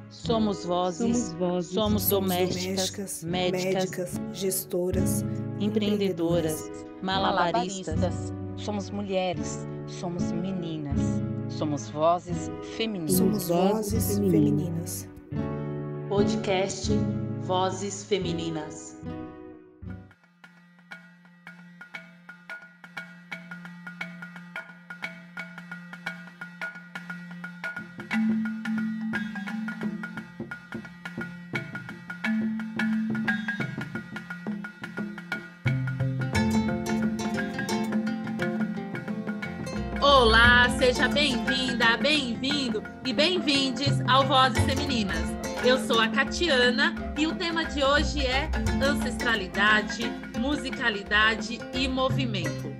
Somos vozes, somos domésticas, médicas, gestoras, empreendedoras, malabaristas. Somos mulheres, somos meninas, somos vozes femininas. Somos vozes femininas. Podcast Vozes Femininas. Olá, seja bem-vinda, bem-vindo e bem-vindes ao Vozes Femininas. Eu sou a Catiana e o tema de hoje é ancestralidade, musicalidade e movimento.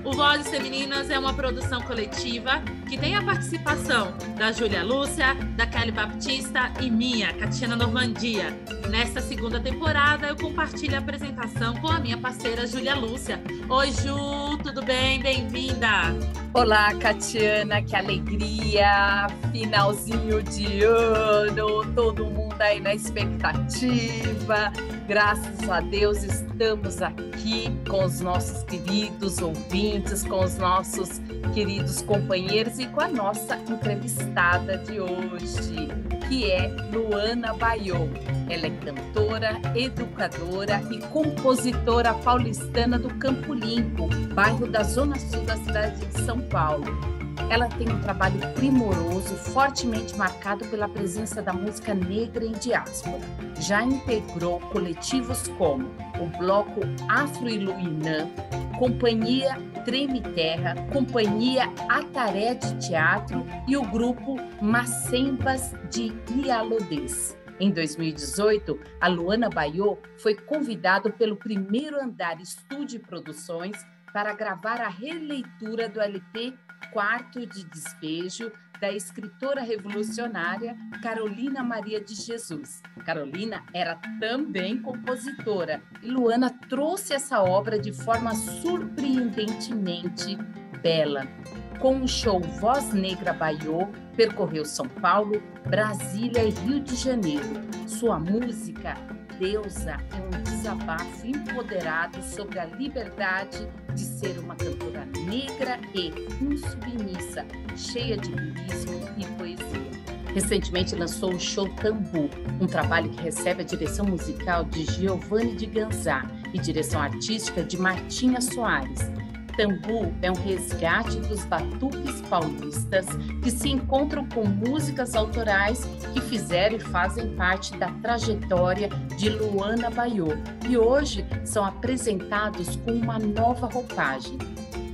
O Vozes Femininas é uma produção coletiva que tem a participação da Júlia Lúcia, da Kelly Baptista e minha, Catiana Normandia. Nesta segunda temporada, eu compartilho a apresentação com a minha parceira Júlia Lúcia. Oi, Ju, tudo bem? Bem-vinda! Olá, Catiana, que alegria! Finalzinho de ano, todo mundo aí na expectativa. Graças a Deus estamos aqui com os nossos queridos ouvintes, com os nossos queridos companheiros e com a nossa entrevistada de hoje, que é Luana Baiô. Ela é cantora, educadora e compositora paulistana do Campo Limpo, bairro da Zona Sul da cidade de São Paulo. Ela tem um trabalho primoroso, fortemente marcado pela presença da música negra em diáspora. Já integrou coletivos como o Bloco Afro-Iluinã, Companhia Treme Terra, Companhia Ataré de Teatro e o grupo Macembas de Ialodês. Em 2018, a Luana Baiô foi convidada pelo Primeiro Andar Estúdio e Produções para gravar a releitura do LP Quarto de Despejo, da escritora revolucionária Carolina Maria de Jesus. Carolina era também compositora e Luana trouxe essa obra de forma surpreendentemente bela. Com o show Voz Negra Baiô, percorreu São Paulo, Brasília e Rio de Janeiro. Sua música, Deusa, é um desabafo empoderado sobre a liberdade de ser uma cantora negra e insubmissa, cheia de lirismo e poesia. Recentemente lançou o show Tambu, um trabalho que recebe a direção musical de Giovanni de Ganzá e direção artística de Martinha Soares. Tambu é um resgate dos batuques paulistas que se encontram com músicas autorais que fizeram e fazem parte da trajetória de Luana Baiô e hoje são apresentados com uma nova roupagem.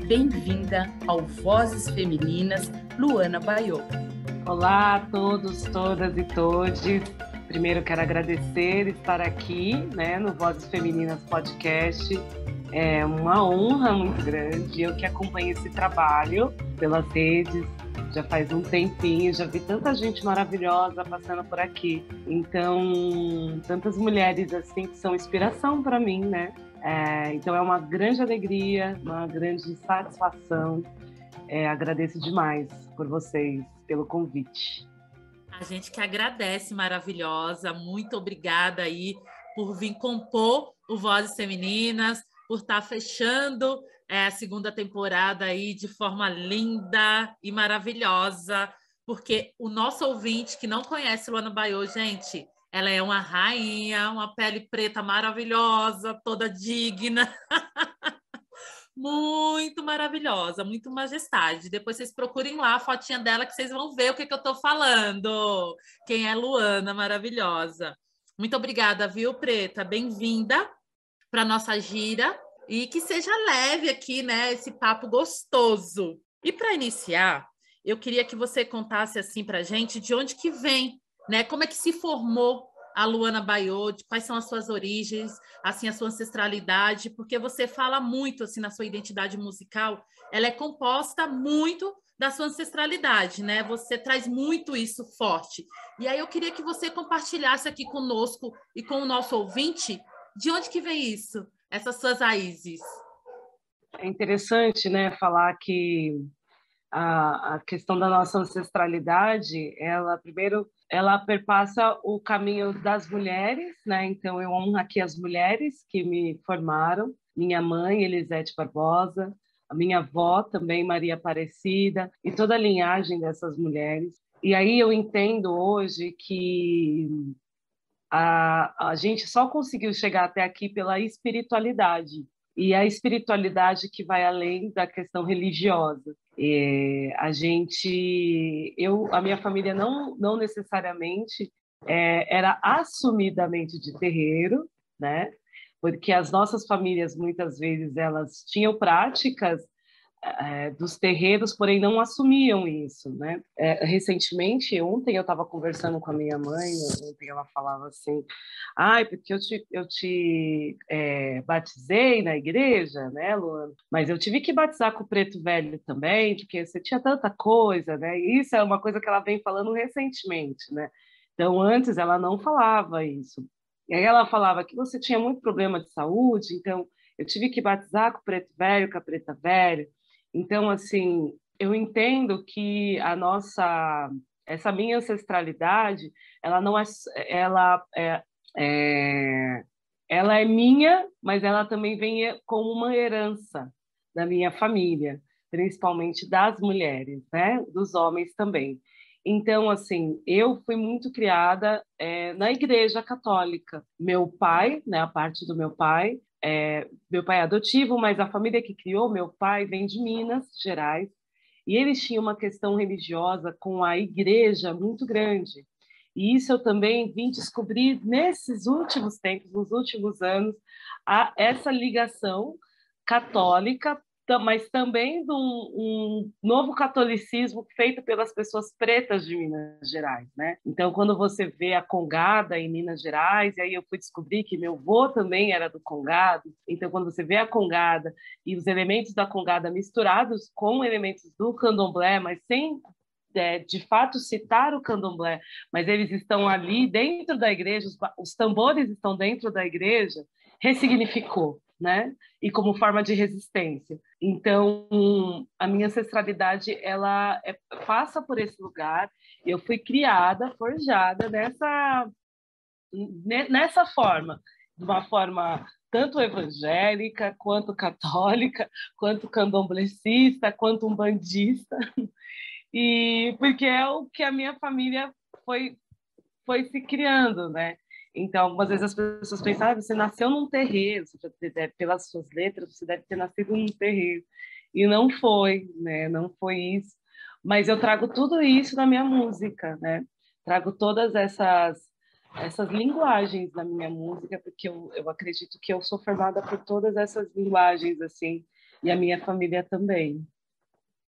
Bem-vinda ao Vozes Femininas, Luana Baiô. Olá a todos, todas e todes. Primeiro quero agradecer estar aqui, no Vozes Femininas Podcast. É uma honra muito grande. Eu que acompanho esse trabalho pelas redes já faz um tempinho, já vi tanta gente maravilhosa passando por aqui. Então, tantas mulheres assim que são inspiração para mim, né? Então é uma grande alegria, uma grande satisfação. Agradeço demais por vocês, pelo convite. A gente que agradece, maravilhosa. Muito obrigada aí por vir compor o Vozes Femininas, por estar fechando a segunda temporada aí de forma linda e maravilhosa, porque o nosso ouvinte que não conhece Luana Baiô, gente, ela é uma rainha, uma pele preta maravilhosa, toda digna, muito maravilhosa, muito majestade. Depois vocês procurem lá a fotinha dela que vocês vão ver o que eu estou falando. Quem é Luana, maravilhosa. Muito obrigada, viu, Preta? Bem-vinda para nossa gira e que seja leve aqui, esse papo gostoso. E para iniciar, eu queria que você contasse assim para a gente de onde que vem, como é que se formou a Luana Baiô, quais são as suas origens, assim, a sua ancestralidade, porque você fala muito assim na sua identidade musical, ela é composta muito da sua ancestralidade, Você traz muito isso forte. E aí eu queria que você compartilhasse aqui conosco e com o nosso ouvinte de onde que vem isso, essas suas raízes? É interessante, falar que a questão da nossa ancestralidade, ela perpassa o caminho das mulheres, né? Então, eu honro aqui as mulheres que me formaram, minha mãe, Elisete Barbosa, a minha avó também, Maria Aparecida, e toda a linhagem dessas mulheres. E aí eu entendo hoje que a gente só conseguiu chegar até aqui pela espiritualidade, e a espiritualidade que vai além da questão religiosa. A minha família não necessariamente era assumidamente de terreiro, né? Porque as nossas famílias, muitas vezes, elas tinham práticas dos terreiros, porém não assumiam isso, né? Recentemente, ontem eu estava conversando com a minha mãe, ontem ela falava assim, porque eu te batizei na igreja, né, Luana? Mas eu tive que batizar com o preto velho também, porque você tinha tanta coisa, né? E isso é uma coisa que ela vem falando recentemente, né? Então, antes ela não falava isso. E aí ela falava que você tinha muito problema de saúde, então eu tive que batizar com o preto velho, com a preta velha. Então, assim, eu entendo que essa minha ancestralidade, ela não ela é minha, mas ela também vem como uma herança da minha família, principalmente das mulheres, né? Dos homens também. Então, assim, eu fui muito criada na Igreja Católica. Meu pai, né, a parte do meu pai é adotivo, mas a família que criou meu pai vem de Minas Gerais, e eles tinham uma questão religiosa com a igreja muito grande. E isso eu também vim descobrir nesses últimos tempos, nos últimos anos, essa ligação católica, mas também de um novo catolicismo feito pelas pessoas pretas de Minas Gerais, né? Então, quando você vê a Congada em Minas Gerais, e aí eu fui descobrir que meu avô também era do Congado, então quando você vê a Congada e os elementos da Congada misturados com elementos do candomblé, mas sem de fato citar o candomblé, mas eles estão ali dentro da igreja, os tambores estão dentro da igreja, ressignificou, né? E como forma de resistência. Então, a minha ancestralidade, ela passa por esse lugar. Eu fui criada, forjada nessa forma, de uma forma tanto evangélica, quanto católica, quanto candomblecista, quanto umbandista, e porque é o que a minha família foi se criando, né? Então, algumas vezes as pessoas pensam, você nasceu num terreiro, pelas suas letras, você deve ter nascido num terreiro. E não foi, né? Não foi isso. Mas eu trago tudo isso na minha música, né? Trago todas essas linguagens na minha música, porque eu acredito que eu sou formada por todas essas linguagens, assim, e a minha família também.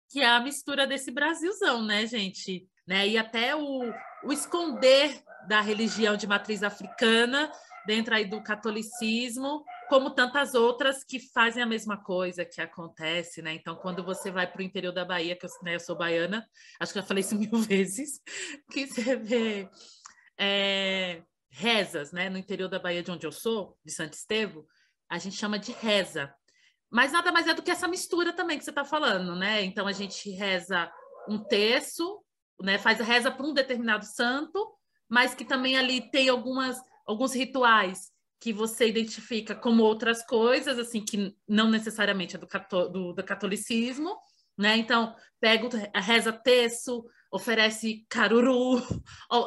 Que é a mistura desse Brasilzão, né, gente? Né? E até o esconder da religião de matriz africana dentro aí do catolicismo, como tantas outras que fazem a mesma coisa, que acontece, né? Então, quando você vai para o interior da Bahia, que eu sou baiana, acho que já falei isso 1000 vezes, que você vê rezas, né? No interior da Bahia, de onde eu sou, de Santo Estevão, a gente chama de reza. Mas nada mais é do que essa mistura também que você está falando, né? Então, a gente reza um terço, né? Reza para um determinado santo, mas que também ali tem alguns rituais que você identifica como outras coisas, assim, que não necessariamente é do catolicismo, né? Então, reza terço, oferece caruru,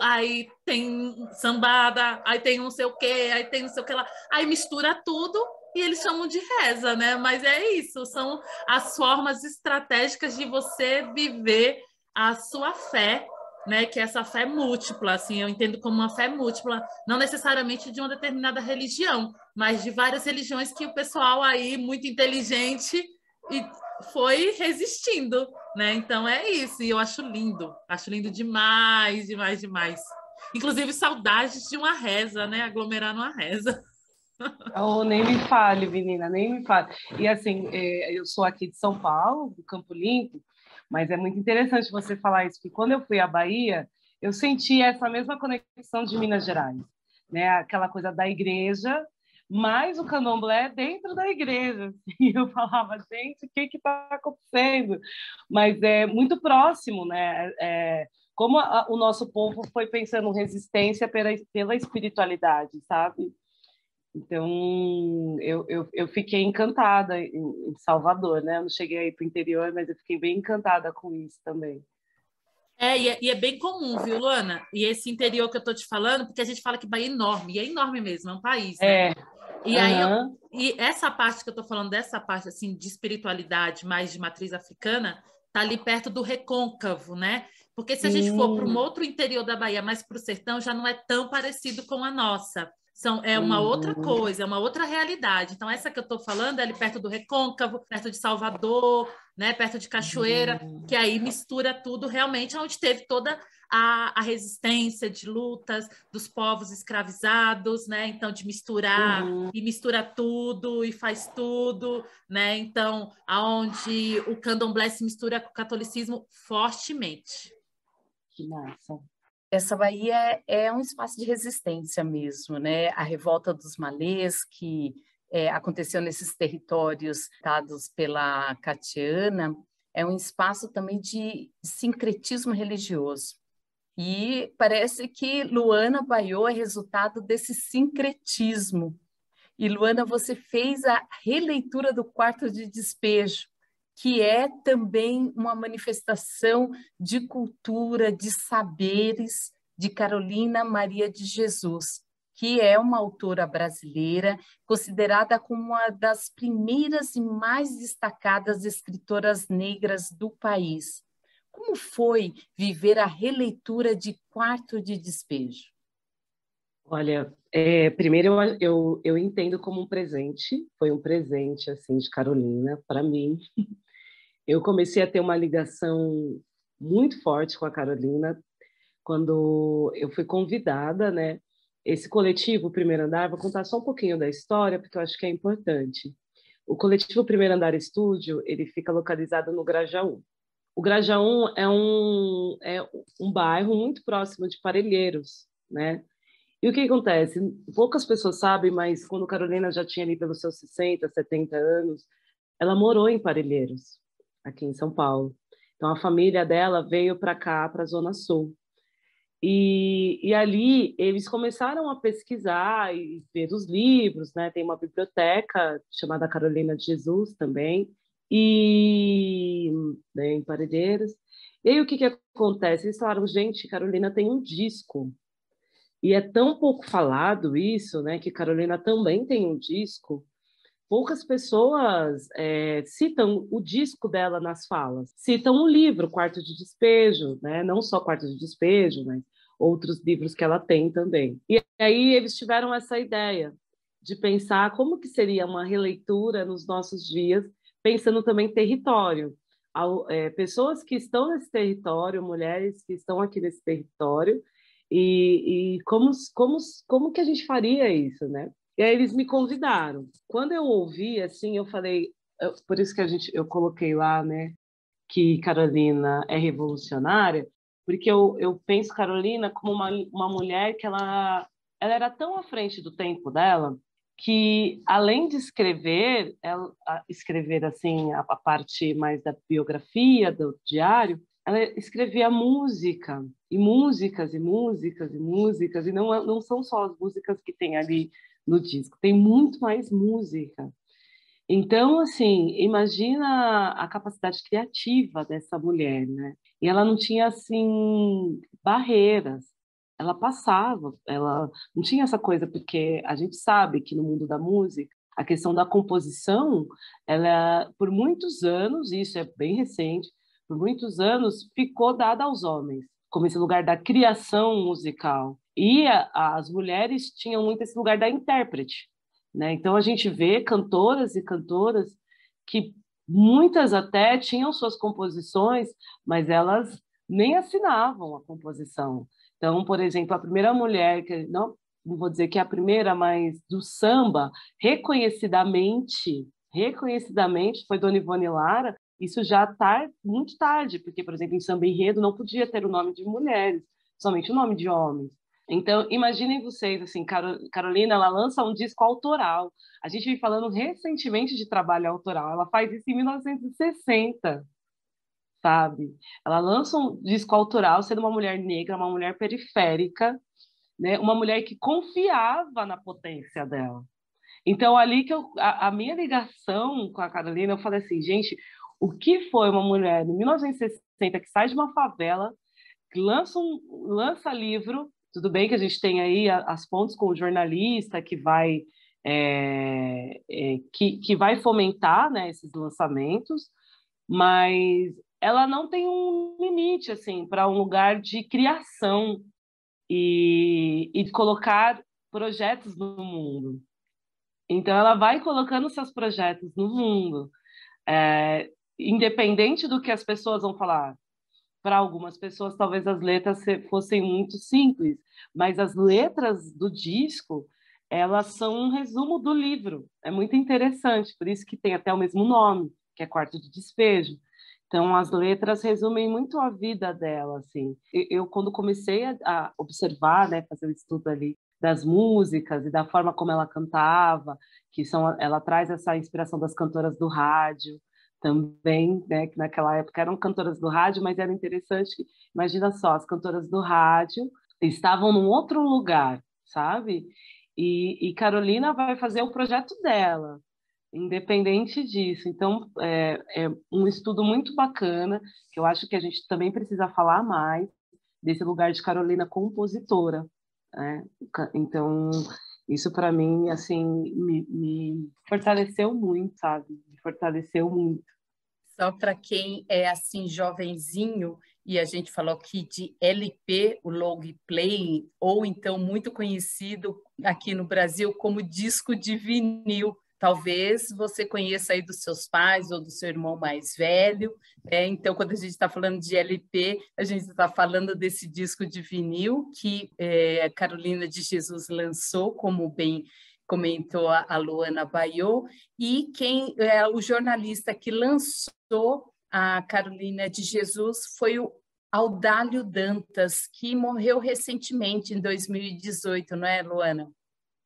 aí tem sambada, aí tem não sei o quê, aí tem não sei o que lá, aí mistura tudo e eles chamam de reza, né? Mas é isso, são as formas estratégicas de você viver a sua fé, né? Que essa fé múltipla, assim, eu entendo como uma fé múltipla, não necessariamente de uma determinada religião, mas de várias religiões que o pessoal aí, muito inteligente, e foi resistindo, né? Então é isso, e eu acho lindo demais, demais, demais. Inclusive, saudades de uma reza, né? Aglomerar numa reza. Oh, nem me fale, menina, nem me fale. E assim, eu sou aqui de São Paulo, do Campo Limpo, mas é muito interessante você falar isso, porque quando eu fui à Bahia, eu senti essa mesma conexão de Minas Gerais, né? Aquela coisa da igreja, mas o candomblé dentro da igreja. E eu falava, gente, o que está acontecendo? Mas é muito próximo, né? Como o nosso povo foi pensando resistência pela espiritualidade, sabe? Então, eu fiquei encantada em Salvador, né? Eu não cheguei aí para o interior, mas eu fiquei bem encantada com isso também. E é bem comum, viu, Luana? E esse interior que eu tô te falando, porque a gente fala que Bahia é enorme, e é enorme mesmo, é um país, né? E aí, e essa parte que eu tô falando, dessa parte assim de espiritualidade mais de matriz africana, tá ali perto do Recôncavo, né? Porque se a gente for para um outro interior da Bahia, mais para o sertão, já não é tão parecido com a nossa. É uma outra coisa, é uma outra realidade. Então, essa que eu estou falando é ali perto do Recôncavo, perto de Salvador, né, perto de Cachoeira, que aí mistura tudo realmente, onde teve toda a resistência de lutas dos povos escravizados, né? Então, de misturar e mistura tudo e faz tudo, né? Então, aonde o candomblé se mistura com o catolicismo fortemente. Que massa. Essa Bahia é um espaço de resistência mesmo, né? A revolta dos malês, que aconteceu nesses territórios dados pela Catiana, é um espaço também de sincretismo religioso. E parece que Luana Baiô é resultado desse sincretismo. E, Luana, você fez a releitura do Quarto de Despejo, que é também uma manifestação de cultura, de saberes, de Carolina Maria de Jesus, que é uma autora brasileira considerada como uma das primeiras e mais destacadas escritoras negras do país. Como foi viver a releitura de Quarto de Despejo? Olha, primeiro eu entendo como um presente, foi um presente assim de Carolina para mim. Eu comecei a ter uma ligação muito forte com a Carolina quando eu fui convidada, né? Esse coletivo Primeiro Andar, vou contar só um pouquinho da história, porque eu acho que é importante. O coletivo Primeiro Andar Estúdio, ele fica localizado no Grajaú. O Grajaú é um bairro muito próximo de Parelheiros, né? E o que acontece? Poucas pessoas sabem, mas quando Carolina já tinha ali pelos seus 60, 70 anos, ela morou em Parelheiros, aqui em São Paulo. Então, a família dela veio para cá, para a Zona Sul. E ali eles começaram a pesquisar e ver os livros, né? Tem uma biblioteca chamada Carolina de Jesus também, e né, em Parelheiros. E aí o que acontece? Eles falaram, gente, Carolina tem um disco. E é tão pouco falado isso, né? Que Carolina também tem um disco. Poucas pessoas citam o disco dela nas falas. Citam o livro Quarto de Despejo, né? Não só Quarto de Despejo, mas outros livros que ela tem também. E aí eles tiveram essa ideia de pensar como que seria uma releitura nos nossos dias, pensando também em território. Pessoas que estão nesse território, mulheres que estão aqui nesse território, e como que a gente faria isso, né? E aí eles me convidaram. Quando eu ouvi, assim, eu falei... Por isso que eu coloquei lá, né, que Carolina é revolucionária, porque eu penso Carolina como uma mulher que ela era tão à frente do tempo dela, que além de escrever, escrever assim, a parte mais da biografia, do diário, ela escrevia música, e músicas, e músicas, e músicas, e não são só as músicas que tem ali no disco, tem muito mais música. Então, assim, imagina a capacidade criativa dessa mulher, né? E ela não tinha, assim, barreiras. Ela passava, ela não tinha essa coisa, porque a gente sabe que no mundo da música, a questão da composição, ela, por muitos anos, e isso é bem recente, por muitos anos, ficou dada aos homens, como esse lugar da criação musical. E as mulheres tinham muito esse lugar da intérprete, né? Então, a gente vê cantoras e cantoras que muitas até tinham suas composições, mas elas nem assinavam a composição. Então, por exemplo, a primeira mulher, que não vou dizer que é a primeira, mas do samba, reconhecidamente, foi Dona Ivone Lara. Isso já está muito tarde, porque, por exemplo, em samba enredo não podia ter o nome de mulheres, somente o nome de homens. Então, imaginem vocês, assim, Carolina, ela lança um disco autoral. A gente vem falando recentemente de trabalho autoral. Ela faz isso em 1960, sabe? Ela lança um disco autoral sendo uma mulher negra, uma mulher periférica, né? Uma mulher que confiava na potência dela. Então, ali que a minha ligação com a Carolina, eu falei assim, gente, o que foi uma mulher em 1960 que sai de uma favela, que lança livro. Tudo bem que a gente tem aí as pontes com o jornalista que vai que vai fomentar, né, esses lançamentos, mas ela não tem um limite assim para um lugar de criação e de colocar projetos no mundo. Então ela vai colocando seus projetos no mundo, independente do que as pessoas vão falar. Para algumas pessoas, talvez as letras fossem muito simples, mas as letras do disco, elas são um resumo do livro. É muito interessante, por isso que tem até o mesmo nome, que é Quarto de Despejo. Então, as letras resumem muito a vida dela, assim. Eu quando comecei a observar, né, fazer o estudo ali das músicas e da forma como ela cantava, ela traz essa inspiração das cantoras do rádio, também, né, que naquela época eram cantoras do rádio, mas era interessante, imagina só, as cantoras do rádio estavam num outro lugar, sabe? E Carolina vai fazer o projeto dela, independente disso. Então, é um estudo muito bacana, que eu acho que a gente também precisa falar mais desse lugar de Carolina compositora, né? Então, isso para mim, assim, me fortaleceu muito, sabe? Me fortaleceu muito. Só para quem é assim jovenzinho, e a gente falou aqui de LP, o long play, ou então muito conhecido aqui no Brasil como disco de vinil. Talvez você conheça aí dos seus pais ou do seu irmão mais velho. Então, quando a gente está falando de LP, a gente está falando desse disco de vinil que a Carolina de Jesus lançou, como bem comentou a Luana Baiô, e quem é o jornalista que lançou a Carolina de Jesus foi o Audálio Dantas, que morreu recentemente, em 2018, não é, Luana?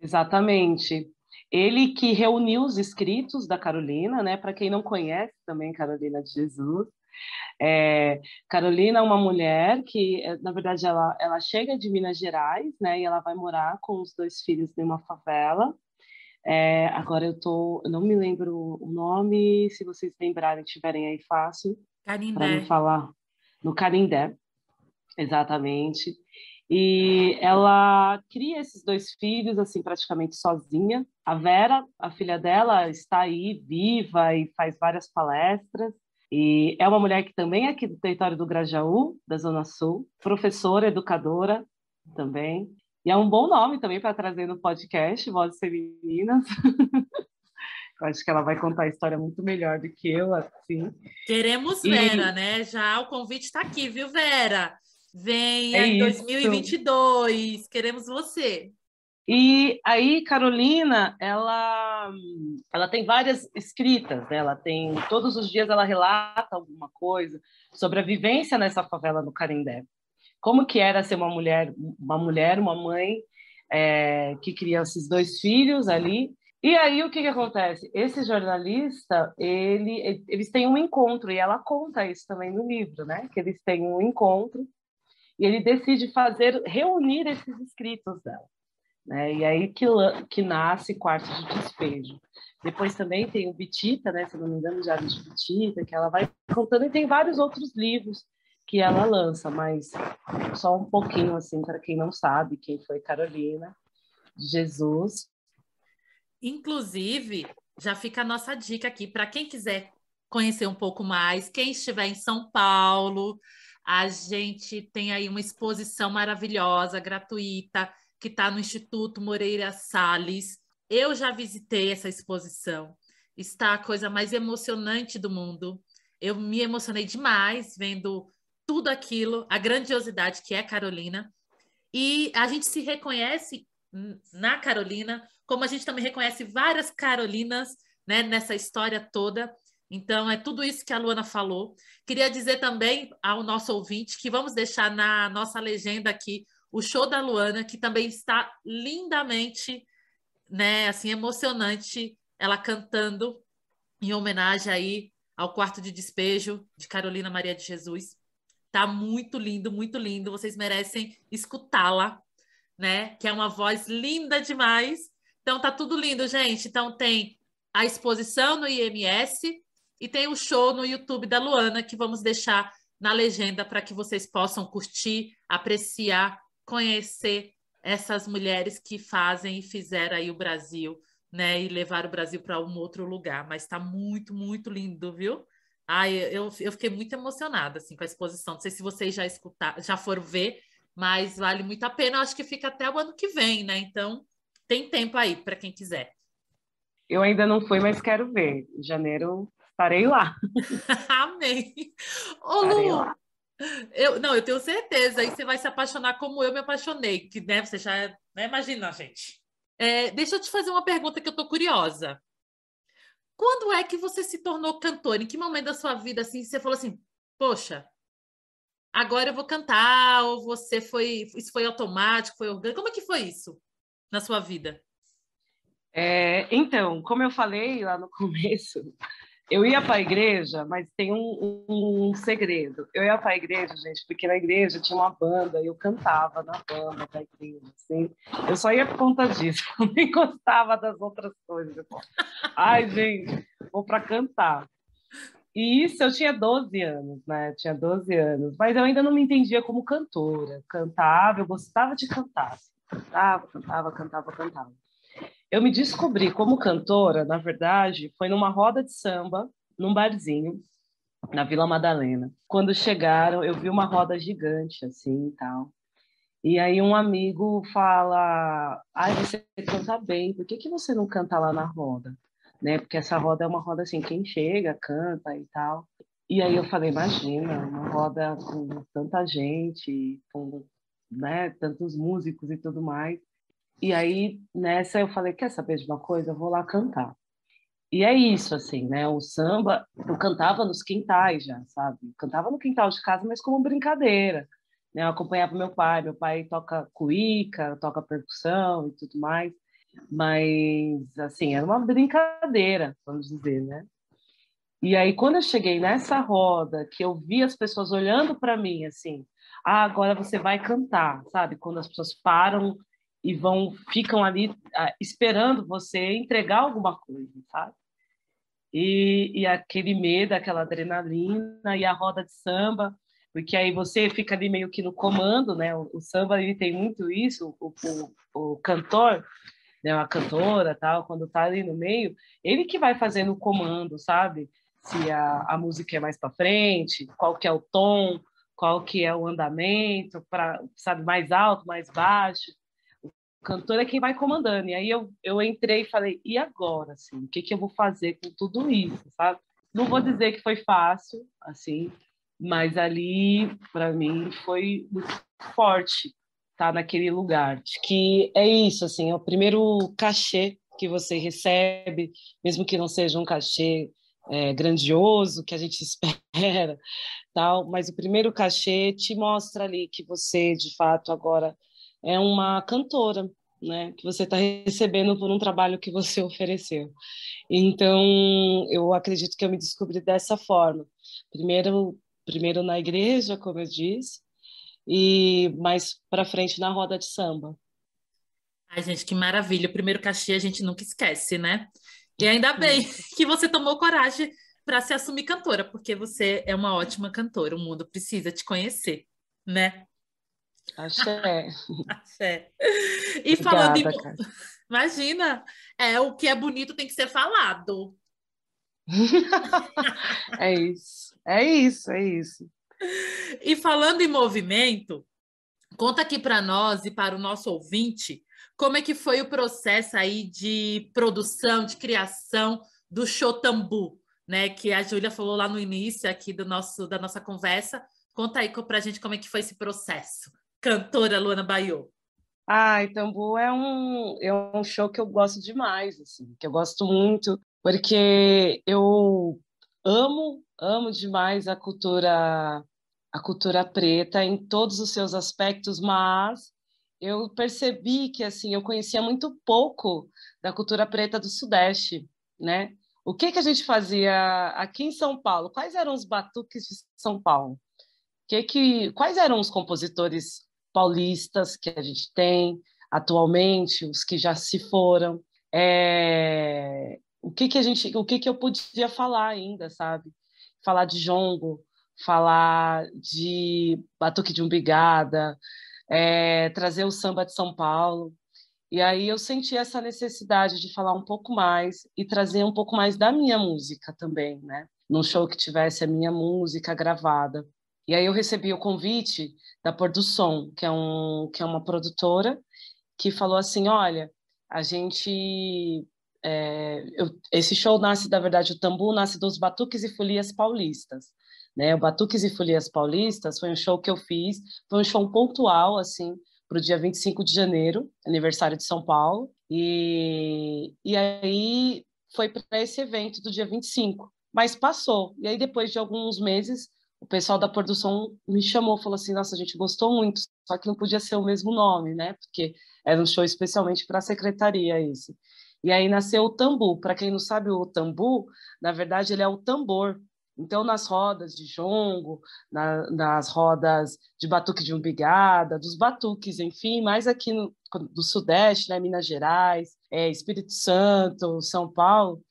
Exatamente. Ele que reuniu os escritos da Carolina, né? Para quem não conhece também Carolina de Jesus. Carolina é uma mulher que, na verdade, ela chega de Minas Gerais, né? E ela vai morar com os 2 filhos em uma favela. Agora eu não me lembro o nome, se vocês lembrarem, tiverem aí fácil. Canindé. Para me falar. No Canindé, exatamente. E ela cria esses 2 filhos, assim, praticamente sozinha. A Vera, a filha dela, está aí, viva, e faz várias palestras. E é uma mulher que também é aqui do território do Grajaú, da Zona Sul, professora, educadora também. E é um bom nome também para trazer no podcast, Vozes Femininas. Eu acho que ela vai contar a história muito melhor do que eu, assim. Queremos Vera, né? Já o convite está aqui, viu, Vera? Venha em 2022, queremos você. E aí, Carolina, ela tem várias escritas, né? Todos os dias ela relata alguma coisa sobre a vivência nessa favela do Canindé. Como que era ser uma mãe que cria esses 2 filhos ali. E aí, o que acontece? Esse jornalista, eles têm um encontro, e ela conta isso também no livro, né? Que eles têm um encontro, e ele decide reunir esses escritos dela, né? E aí que nasce Quarto de Despejo. Depois também tem o Bitita, né? Se não me engano, o Diário de Bitita, que ela vai contando, e tem vários outros livros que ela lança, mas só um pouquinho, assim, para quem não sabe quem foi Carolina de Jesus. Inclusive, já fica a nossa dica aqui para quem quiser conhecer um pouco mais, quem estiver em São Paulo, a gente tem aí uma exposição maravilhosa, gratuita, que está no Instituto Moreira Salles. Eu já visitei essa exposição, está a coisa mais emocionante do mundo. Eu me emocionei demais vendo tudo aquilo, a grandiosidade que é Carolina. E a gente se reconhece na Carolina, como a gente também reconhece várias Carolinas, né, nessa história toda. Então, é tudo isso que a Luana falou. Queria dizer também ao nosso ouvinte que vamos deixar na nossa legenda aqui o show da Luana, que também está lindamente, né, assim, emocionante, ela cantando em homenagem aí ao Quarto de Despejo de Carolina Maria de Jesus. Tá muito lindo, muito lindo. Vocês merecem escutá-la, né? Que é uma voz linda demais. Então tá tudo lindo, gente. Então tem a exposição no IMS e tem o show no YouTube da Luana, que vamos deixar na legenda para que vocês possam curtir, apreciar, conhecer essas mulheres que fazem e fizeram aí o Brasil, né? E levar o Brasil para um outro lugar. Mas está muito, muito lindo, viu? Ai, eu fiquei muito emocionada assim, com a exposição. Não sei se vocês já foram ver, mas vale muito a pena. Eu acho que fica até o ano que vem, né? Então, tem tempo aí para quem quiser. Eu ainda não fui, mas quero ver. Em janeiro estarei lá. Amém. Ô, Estarei Lu, lá. eu tenho certeza. Aí você vai se apaixonar como eu me apaixonei, que né, você já, né, imagina, gente. Deixa eu te fazer uma pergunta que eu tô curiosa. Quando é que você se tornou cantora? Em que momento da sua vida assim você falou assim, poxa, agora eu vou cantar? Ou isso foi automático, foi orgânico? Como é que foi isso na sua vida? Então, como eu falei lá no começo, eu ia para a igreja, mas tem um segredo. Eu ia para a igreja, gente, porque na igreja tinha uma banda e eu cantava na banda da igreja, assim. Eu só ia por conta disso, eu nem gostava das outras coisas. Ai, gente, vou para cantar. E isso eu tinha 12 anos, né? Tinha 12 anos, mas eu ainda não me entendia como cantora. Cantava, eu gostava de cantar. Cantava. Eu me descobri como cantora, na verdade, foi numa roda de samba, num barzinho, na Vila Madalena. Quando chegaram, eu vi uma roda gigante, assim, e tal. E aí um amigo fala, ai, você canta bem, por que você não canta lá na roda? Né? Porque essa roda é uma roda, assim, quem chega, canta e tal. E aí eu falei, imagina, uma roda com tanta gente, com, né, tantos músicos e tudo mais. E aí, nessa, eu falei, quer saber de uma coisa? Eu vou lá cantar. E é isso, assim, né? O samba, eu cantava nos quintais já, sabe? Eu cantava no quintal de casa, mas como brincadeira, né? Eu acompanhava meu pai toca cuíca, toca percussão e tudo mais. Mas, assim, era uma brincadeira, vamos dizer, né? E aí, quando eu cheguei nessa roda, que eu vi as pessoas olhando para mim, assim, agora você vai cantar, sabe? Quando as pessoas param e ficam ali esperando você entregar alguma coisa, sabe? E aquele medo, aquela adrenalina e a roda de samba, porque aí você fica ali meio que no comando, né? O samba ele tem muito isso, o cantor, né? A cantora, tal, quando tá ali no meio, ele que vai fazendo o comando, sabe? Se a música é mais para frente, qual que é o tom, qual que é o andamento, sabe, mais alto, mais baixo. Cantor é quem vai comandando. E aí eu entrei e falei, e agora, assim, o que eu vou fazer com tudo isso, sabe? Não vou dizer que foi fácil, assim, mas ali, para mim, foi muito forte estar naquele lugar. Acho que é isso, assim, é o primeiro cachê que você recebe, mesmo que não seja um cachê grandioso, que a gente espera, tal, mas o primeiro cachê te mostra ali que você, de fato, agora é uma cantora, né? Que você está recebendo por um trabalho que você ofereceu. Então, eu acredito que eu me descobri dessa forma. Primeiro na igreja, como eu disse, e mais para frente na roda de samba. Ai, gente, que maravilha. O primeiro cachê a gente nunca esquece, né? E ainda bem que você tomou coragem para se assumir cantora, porque você é uma ótima cantora. O mundo precisa te conhecer, né? Axé. Axé. E falando em... Obrigada, cara. Imagina, o que é bonito tem que ser falado. É isso, é isso, é isso. E falando em movimento, conta aqui para nós e para o nosso ouvinte como é que foi o processo aí de produção, de criação do Show Tambu, né? Que a Júlia falou lá no início aqui da nossa conversa. Conta aí para a gente como é que foi esse processo. Cantora Luana Baiô. Tambu é um show que eu gosto demais, assim, que eu gosto muito, porque eu amo demais a cultura preta em todos os seus aspectos, mas eu percebi que assim eu conhecia muito pouco da cultura preta do Sudeste, né? O que a gente fazia aqui em São Paulo? Quais eram os batuques de São Paulo? Quais eram os compositores paulistas que a gente tem atualmente, os que já se foram? O que eu podia falar ainda, sabe? Falar de jongo, falar de batuque de umbigada, trazer o samba de São Paulo. E aí eu senti essa necessidade de falar um pouco mais e trazer um pouco mais da minha música também, né? Num show que tivesse a minha música gravada. E aí eu recebi o convite da Pôr do Som, que é uma produtora, que falou assim, olha, a gente... esse show nasce, na verdade, o Tambu nasce dos Batuques e Folias Paulistas, né? O Batuques e Folias Paulistas foi um show que eu fiz, foi um show pontual, assim, para o dia 25 de janeiro, aniversário de São Paulo, e aí foi para esse evento do dia 25, mas passou. E aí, depois de alguns meses, o pessoal da produção me chamou, falou assim, nossa, a gente gostou muito, só que não podia ser o mesmo nome, né? Porque era um show especialmente para a secretaria, isso. E aí nasceu o Tambu. Para quem não sabe, o Tambu, na verdade, ele é o tambor. Então, nas rodas de jongo, nas rodas de batuque de umbigada, dos batuques, enfim, mais aqui do Sudeste, né, Minas Gerais, Espírito Santo, São Paulo,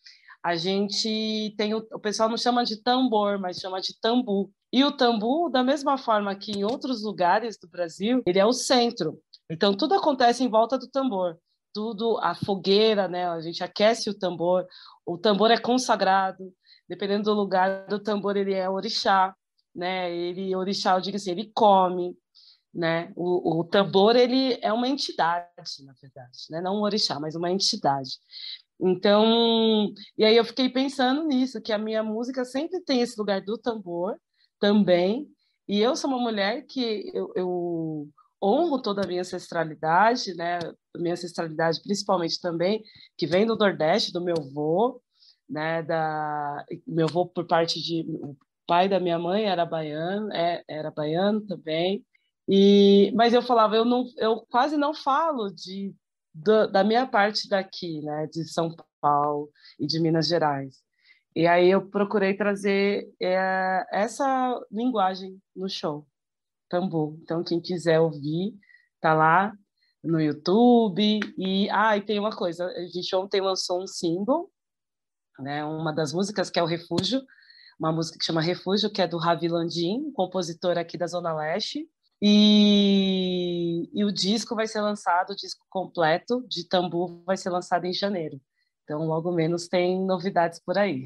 a gente tem o pessoal não chama de tambor, mas chama de tambu. E o tambu, da mesma forma que em outros lugares do Brasil, ele é o centro. Então, tudo acontece em volta do tambor. Tudo, a fogueira, né? A gente aquece o tambor é consagrado, dependendo do lugar, o tambor ele é orixá, né? Orixá, eu digo assim, ele come, né? O tambor ele é uma entidade, na verdade, né? Não um orixá, mas uma entidade. Então, e aí eu fiquei pensando nisso, que a minha música sempre tem esse lugar do tambor também, e eu sou uma mulher que eu honro toda a minha ancestralidade, né? Minha ancestralidade principalmente também, que vem do Nordeste, do meu avô, né? Meu avô por parte de... O pai da minha mãe era baiano, era baiano também, mas eu falava, eu quase não falo da minha parte daqui, né, de São Paulo e de Minas Gerais. E aí eu procurei trazer essa linguagem no show, Tambu. Então, quem quiser ouvir, tá lá no YouTube. E tem uma coisa, a gente ontem lançou um single, né, uma das músicas que é o Refúgio, uma música que chama Refúgio, que é do Ravi Landim, compositor aqui da Zona Leste. E o disco vai ser lançado, o disco completo de Tambu vai ser lançado em janeiro. Então, logo menos tem novidades por aí.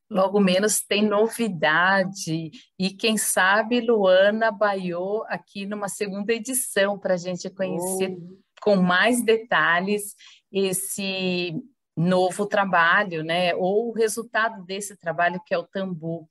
Logo menos tem novidade. E quem sabe Luana Baiô aqui numa segunda edição para a gente conhecer com mais detalhes esse novo trabalho, né? Ou o resultado desse trabalho que é o Tambu.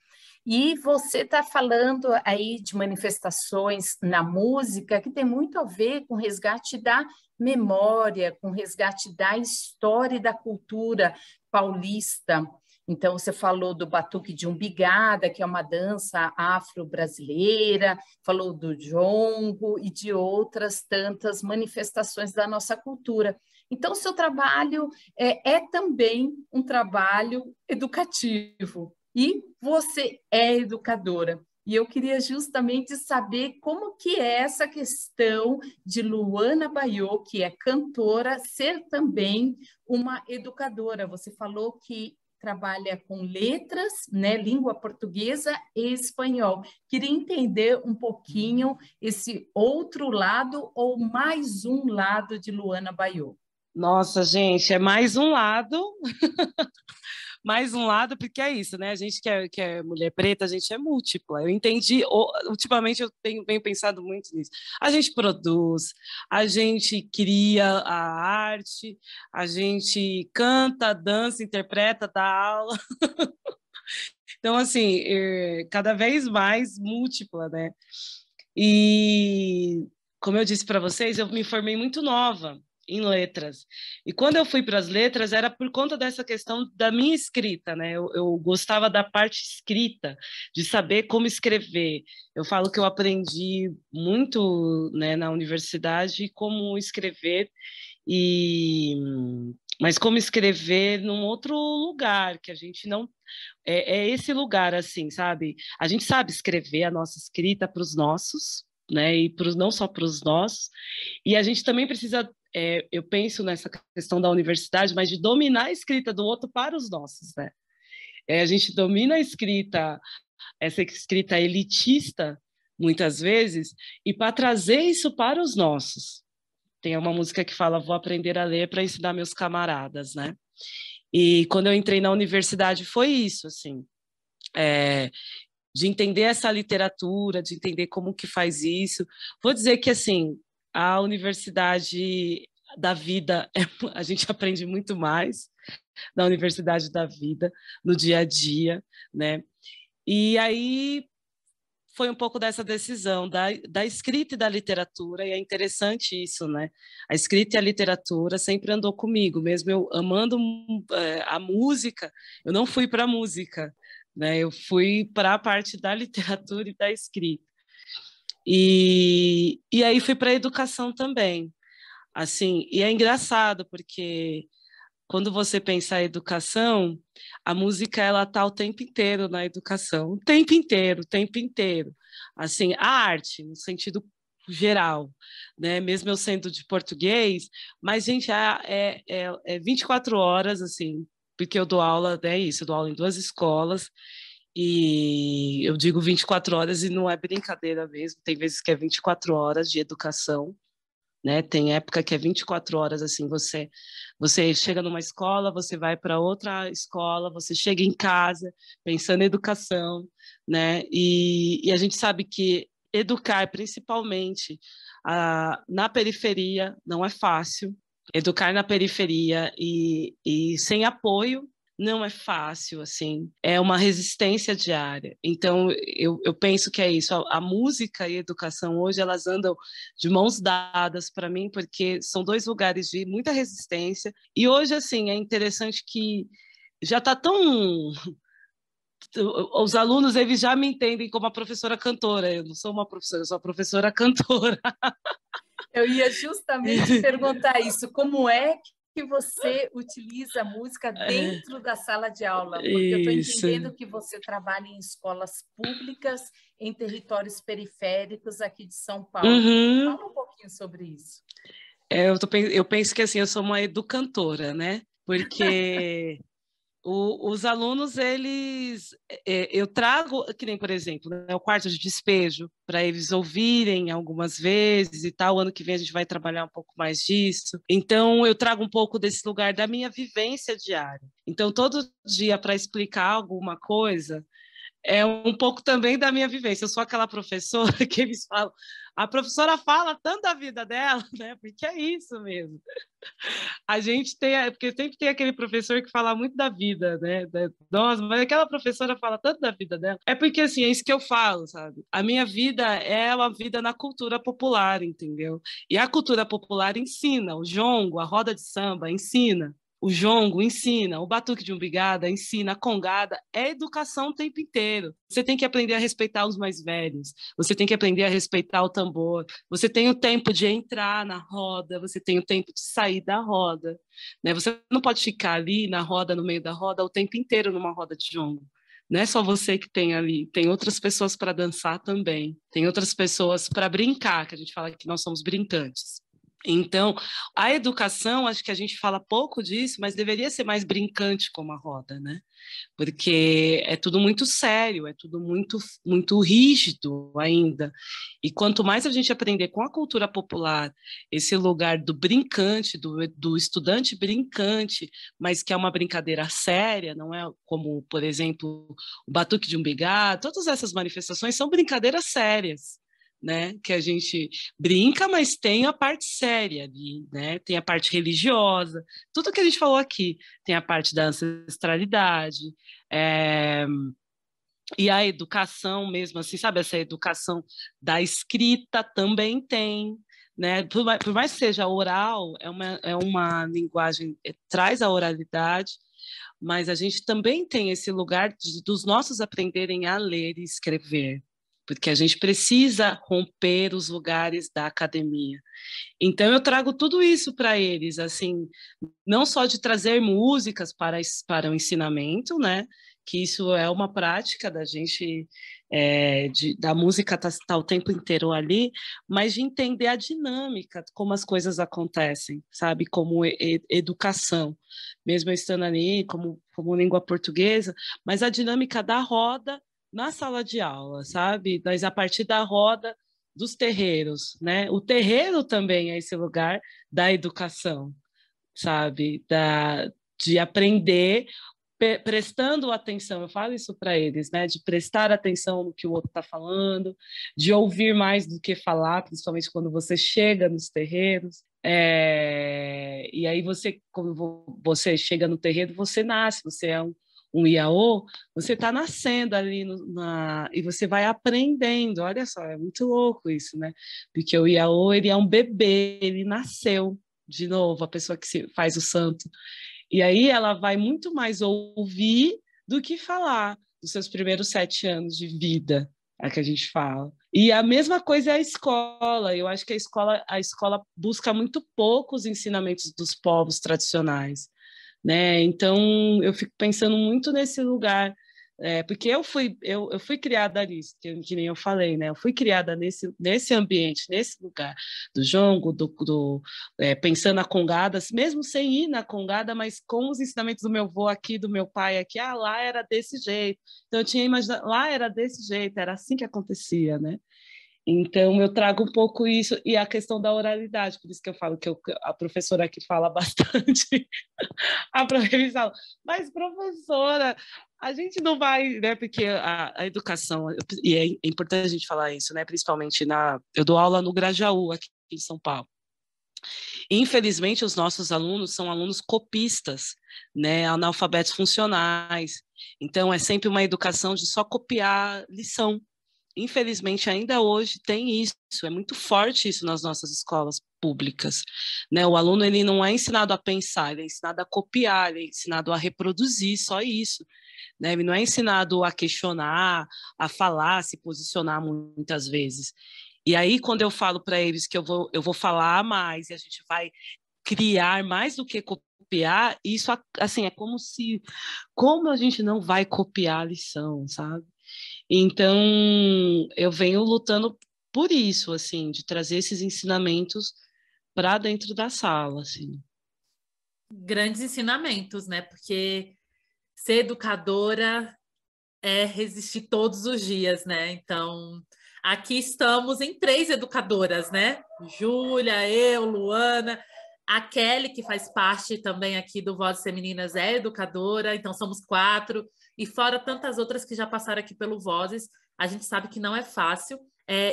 E você está falando aí de manifestações na música que tem muito a ver com o resgate da memória, com o resgate da história e da cultura paulista. Então, você falou do batuque de umbigada, que é uma dança afro-brasileira, falou do jongo e de outras tantas manifestações da nossa cultura. Então, seu trabalho é também um trabalho educativo. E você é educadora. E eu queria justamente saber como que é essa questão de Luana Baiô, que é cantora, ser também uma educadora. Você falou que trabalha com letras, né, língua portuguesa e espanhol. Queria entender um pouquinho esse outro lado ou mais um lado de Luana Baiô. Nossa, gente, é mais um lado... mais um lado, porque é isso, né? A gente que é mulher preta, a gente é múltipla. Eu entendi, ultimamente eu venho pensado muito nisso. A gente produz, a gente cria a arte, a gente canta, dança, interpreta, dá aula. Então, assim, cada vez mais múltipla, né? E, como eu disse para vocês, eu me formei muito nova. em letras. E quando eu fui para as letras, era por conta dessa questão da minha escrita, né? Eu gostava da parte escrita, de saber como escrever. Eu falo que eu aprendi muito, né, na universidade como escrever, e mas como escrever num outro lugar, que a gente não... É esse lugar, assim, sabe? A gente sabe escrever a nossa escrita para os nossos, né? E não só para os nossos, e a gente também precisa, eu penso nessa questão da universidade, mas de dominar a escrita do outro para os nossos, né? A gente domina a escrita, essa escrita elitista, muitas vezes, e para trazer isso para os nossos. Tem uma música que fala: vou aprender a ler para ensinar meus camaradas, né? E quando eu entrei na universidade foi isso, assim, de entender essa literatura, de entender como que faz isso. Vou dizer que, assim, a universidade da vida, a gente aprende muito mais na universidade da vida, no dia a dia, né? E aí foi um pouco dessa decisão da escrita e da literatura, e é interessante isso, né? A escrita e a literatura sempre andou comigo, mesmo eu amando a música, eu não fui para a música, né? Eu fui para a parte da literatura e da escrita. E aí fui para a educação também. Assim, e é engraçado, porque quando você pensa em educação, a música ela está o tempo inteiro na educação, o tempo inteiro, o tempo inteiro. Assim, a arte, no sentido geral, né? Mesmo eu sendo de português, mas, gente, é 24 horas, assim, porque eu dou aula, é isso, eu dou aula em 2 escolas, e eu digo 24 horas e não é brincadeira mesmo, tem vezes que é 24 horas de educação, né? Tem época que é 24 horas, assim, você chega numa escola, você vai para outra escola, você chega em casa pensando em educação, né? E a gente sabe que educar, principalmente na periferia, não é fácil. Educar na periferia e sem apoio não é fácil, assim, é uma resistência diária. Então, eu penso que é isso. A música e a educação hoje, elas andam de mãos dadas para mim, porque são 2 lugares de muita resistência. E hoje, assim, é interessante que já está tão... Os alunos, eles já me entendem como a professora cantora. Eu não sou uma professora, eu sou a professora cantora. Eu ia justamente perguntar isso, como é que você utiliza a música dentro da sala de aula? Porque eu estou entendendo que você trabalha em escolas públicas, em territórios periféricos aqui de São Paulo. Uhum. Fala um pouquinho sobre isso. Eu penso que, assim, eu sou uma educantora, né? Porque os alunos, eles... eu trago, que nem, por exemplo, né, o quarto de despejo, para eles ouvirem algumas vezes e tal. Ano que vem a gente vai trabalhar um pouco mais disso. Então, eu trago um pouco desse lugar da minha vivência diária. Então, todo dia, para explicar alguma coisa, é um pouco também da minha vivência. Eu sou aquela professora que eles falam, a professora fala tanto da vida dela, né? Porque é isso mesmo. A gente tem, porque sempre tem aquele professor que fala muito da vida, né? Nossa, mas aquela professora fala tanto da vida dela. É porque, assim, é isso que eu falo, sabe? A minha vida é uma vida na cultura popular, entendeu? E a cultura popular ensina, o jongo, a roda de samba ensina. O jongo ensina, o batuque de umbigada ensina, a congada é educação o tempo inteiro. Você tem que aprender a respeitar os mais velhos, você tem que aprender a respeitar o tambor, você tem o tempo de entrar na roda, você tem o tempo de sair da roda, né? Você não pode ficar ali na roda, no meio da roda, o tempo inteiro numa roda de jongo. Não é só você que tem ali, tem outras pessoas para dançar também, tem outras pessoas para brincar, que a gente fala que nós somos brincantes. Então, a educação, acho que a gente fala pouco disso, mas deveria ser mais brincante como a roda, né? Porque é tudo muito sério, é tudo muito, muito rígido ainda. E quanto mais a gente aprender com a cultura popular, esse lugar do brincante, do estudante brincante, mas que é uma brincadeira séria, não é como, por exemplo, o batuque de umbigá, todas essas manifestações são brincadeiras sérias, né? Que a gente brinca, mas tem a parte séria ali, né? Tem a parte religiosa, tudo que a gente falou aqui, tem a parte da ancestralidade, e a educação mesmo, assim, sabe? Essa educação da escrita também tem, né? Por mais que seja oral, é uma linguagem, traz a oralidade, mas a gente também tem esse lugar dos nossos aprenderem a ler e escrever, porque a gente precisa romper os lugares da academia. Então, eu trago tudo isso para eles, assim, não só de trazer músicas para o ensinamento, né? Que isso é uma prática da gente, da música tá o tempo inteiro ali, mas de entender a dinâmica, como as coisas acontecem, sabe? Como educação, mesmo eu estando ali como língua portuguesa, mas a dinâmica da roda na sala de aula, sabe? Mas a partir da roda dos terreiros, né? O terreiro também é esse lugar da educação, sabe? De aprender prestando atenção, eu falo isso para eles, né? De prestar atenção no que o outro está falando, de ouvir mais do que falar, principalmente quando você chega nos terreiros. E aí quando você chega no terreiro, você nasce, você é um Iaô, você está nascendo ali e você vai aprendendo. Olha só, é muito louco isso, né? Porque o Iaô, ele é um bebê, ele nasceu de novo, a pessoa que faz o santo. E aí ela vai muito mais ouvir do que falar dos seus primeiros 7 anos de vida, é que a gente fala. E a mesma coisa é a escola. Eu acho que a escola busca muito pouco os ensinamentos dos povos tradicionais, né? Então, eu fico pensando muito nesse lugar, porque eu fui criada ali, que nem eu falei, né? Eu fui criada nesse ambiente, nesse lugar do jongo, pensando na congada, mesmo sem ir na congada, mas com os ensinamentos do meu avô aqui, do meu pai aqui, lá era desse jeito. Então, eu tinha imaginado, lá era desse jeito, era assim que acontecia, né? Então, eu trago um pouco isso, e a questão da oralidade, por isso que eu falo que a professora aqui fala bastante, a professora fala, mas professora, a gente não vai, né, porque a educação, e é importante a gente falar isso, né, principalmente eu dou aula no Grajaú, aqui em São Paulo. Infelizmente, os nossos alunos são alunos copistas, né, analfabetos funcionais, então é sempre uma educação de só copiar lição. Infelizmente, ainda hoje tem isso, é muito forte isso nas nossas escolas públicas, né? O aluno, ele não é ensinado a pensar, ele é ensinado a copiar, ele é ensinado a reproduzir, só isso, né? Ele não é ensinado a questionar, a falar, a se posicionar muitas vezes. E aí, quando eu falo para eles que eu vou falar mais e a gente vai criar mais do que copiar, isso, assim, é como a gente não vai copiar a lição, sabe? Então, eu venho lutando por isso, assim, de trazer esses ensinamentos para dentro da sala, assim. Grandes ensinamentos, né? Porque ser educadora é resistir todos os dias, né? Então, aqui estamos em 3 educadoras, né? Júlia, eu, Luana, a Kelly, que faz parte também aqui do Vozes Femininas, é educadora, então somos 4. E fora tantas outras que já passaram aqui pelo Vozes, a gente sabe que não é fácil.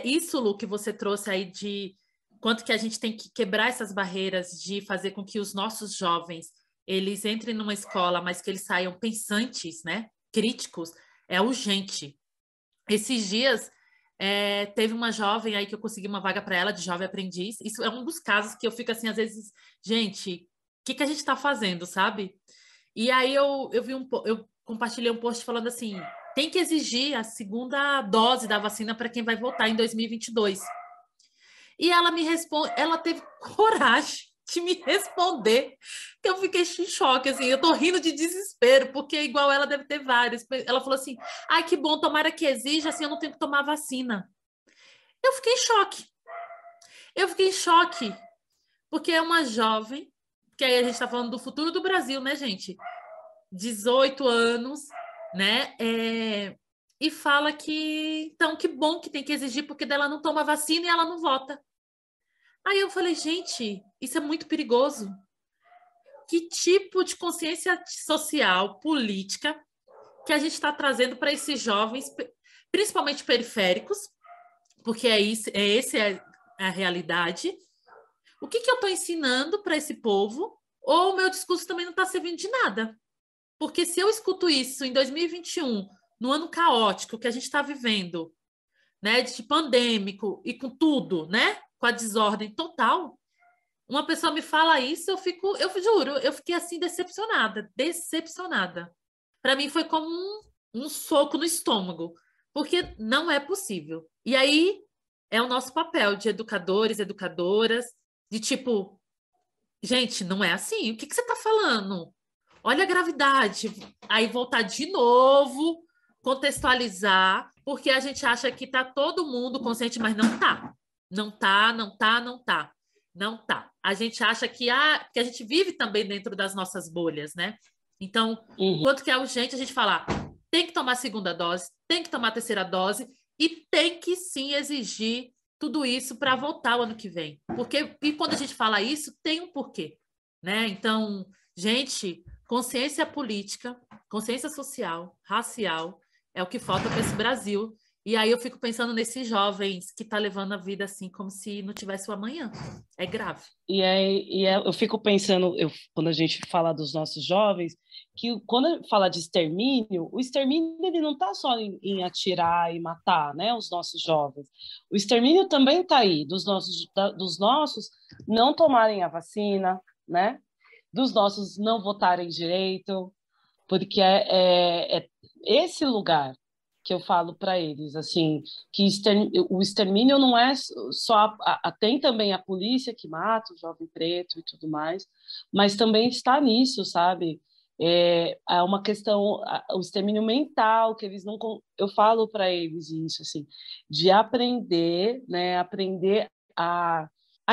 Isso, Lu, que você trouxe aí de quanto que a gente tem que quebrar essas barreiras de fazer com que os nossos jovens, eles entrem numa escola, mas que eles saiam pensantes, né? Críticos, é urgente. Esses dias, teve uma jovem aí que eu consegui uma vaga para ela, de jovem aprendiz. Isso é um dos casos que eu fico assim, às vezes, gente, o que a gente está fazendo, sabe? E aí eu compartilhei um post falando assim, tem que exigir a 2ª dose da vacina para quem vai voltar em 2022. E ela me responde, ela teve coragem de me responder, que eu fiquei em choque, assim, eu tô rindo de desespero, porque igual ela deve ter vários. Ela falou assim, ai, que bom, tomara que exija, assim eu não tenho que tomar vacina. Eu fiquei em choque, porque é uma jovem, que aí a gente tá falando do futuro do Brasil, né, gente? 18 anos, né? E fala que, então, que bom que tem que exigir, porque dela não toma vacina e ela não vota. Aí eu falei, gente, isso é muito perigoso. Que tipo de consciência social, política, que a gente está trazendo para esses jovens, principalmente periféricos, porque essa é a realidade. O que eu estou ensinando para esse povo? Ou o meu discurso também não está servindo de nada? Porque se eu escuto isso em 2021, no ano caótico que a gente está vivendo, né, de pandêmico e com tudo, né? com a desordem total. Uma pessoa me fala isso, eu juro, eu fiquei assim decepcionada. Para mim foi como um soco no estômago, porque não é possível. E aí é o nosso papel de educadores, educadoras, de tipo, gente, não é assim. O que você está falando? Olha a gravidade. Aí voltar de novo, contextualizar, porque a gente acha que está todo mundo consciente, mas não está. Não está. Não tá. A gente acha que a gente vive também dentro das nossas bolhas, né? Então, quanto que é urgente a gente falar, tem que tomar a segunda dose, tem que tomar a terceira dose e tem que sim exigir tudo isso para voltar o ano que vem. E quando a gente fala isso, tem um porquê, né? Então, gente, consciência política, consciência social, racial, é o que falta para esse Brasil. E aí eu fico pensando nesses jovens que estão levando a vida assim, como se não tivesse o amanhã. É grave. Eu fico pensando, quando a gente fala dos nossos jovens, que quando fala de extermínio, o extermínio ele não está só em atirar e matar, né, os nossos jovens. O extermínio também está aí, dos nossos não tomarem a vacina, né, dos nossos não votarem direito, porque é esse lugar que eu falo para eles, assim, que o extermínio não é só... Tem também a polícia que mata o jovem preto e tudo mais, mas também está nisso, sabe? É uma questão, o extermínio mental, que eles não... Eu falo para eles isso, assim, de aprender, né? Aprender a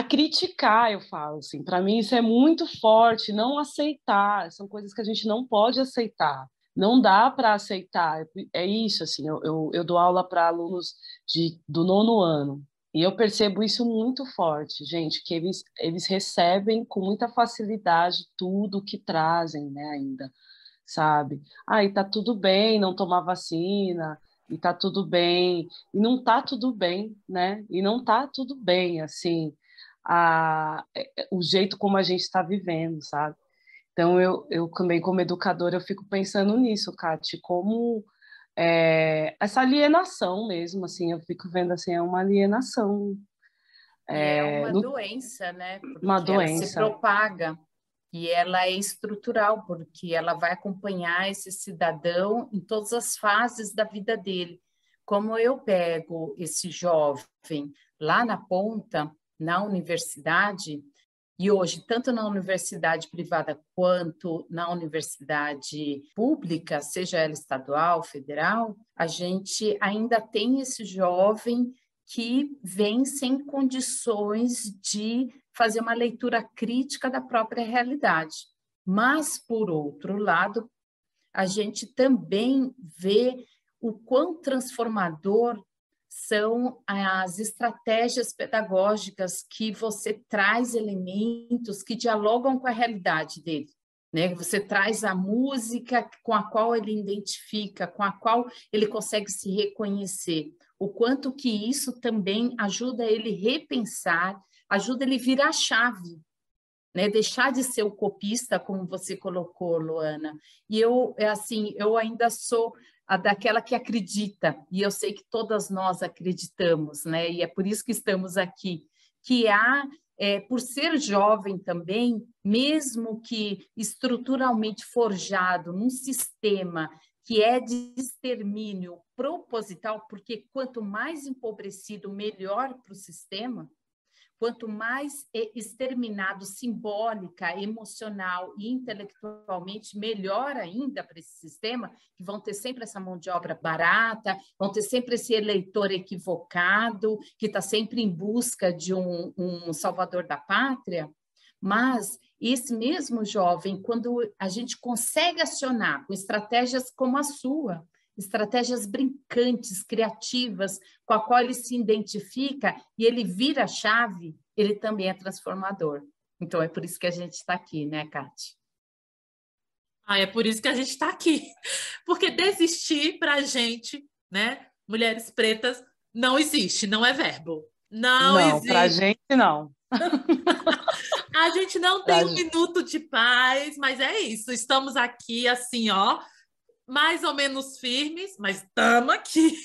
criticar, eu falo, assim. Para mim isso é muito forte, não aceitar, são coisas que a gente não pode aceitar. Não dá para aceitar, é isso, assim, eu dou aula para alunos do 9º ano, e eu percebo isso muito forte, gente, que eles recebem com muita facilidade tudo que trazem, né, ainda, sabe? E tá tudo bem não tomar vacina, e tá tudo bem, e não tá tudo bem, né, e não tá tudo bem, assim, o jeito como a gente está vivendo, sabe? Então, eu também, como educadora, eu fico pensando nisso, Kati, como essa alienação mesmo, assim, eu fico vendo, assim, é uma alienação. É uma doença, né? Porque uma doença. Ela se propaga e ela é estrutural, porque ela vai acompanhar esse cidadão em todas as fases da vida dele. Como eu pego esse jovem lá na ponta, na universidade... E hoje, tanto na universidade privada quanto na universidade pública, seja ela estadual, federal, a gente ainda tem esse jovem que vem sem condições de fazer uma leitura crítica da própria realidade. Mas, por outro lado, a gente também vê o quão transformador são as estratégias pedagógicas que você traz elementos que dialogam com a realidade dele, né? Você traz a música com a qual ele identifica, com a qual ele consegue se reconhecer, o quanto que isso também ajuda ele repensar, ajuda ele virar a chave, né? Deixar de ser o copista, como você colocou, Luana. E eu ainda sou daquela que acredita, e eu sei que todas nós acreditamos, né? E é por isso que estamos aqui, que por ser jovem também, mesmo que estruturalmente forjado num sistema que é de extermínio proposital, porque quanto mais empobrecido, melhor para o sistema. Quanto mais exterminado simbólica, emocional e intelectualmente, melhor ainda para esse sistema, que vão ter sempre essa mão de obra barata, vão ter sempre esse eleitor equivocado, que está sempre em busca de um salvador da pátria. Mas esse mesmo jovem, quando a gente consegue acionar com estratégias como a sua, estratégias brincantes, criativas, com a qual ele se identifica e ele vira a chave, ele também é transformador. Então, é por isso que a gente está aqui, né, Kati? É por isso que a gente está aqui. Porque desistir para a gente, né, mulheres pretas, não existe, não é verbo. Não existe. Para a gente, não. A gente não tem um minuto de paz, mas é isso. Estamos aqui, assim, ó, mais ou menos firmes, mas estamos aqui.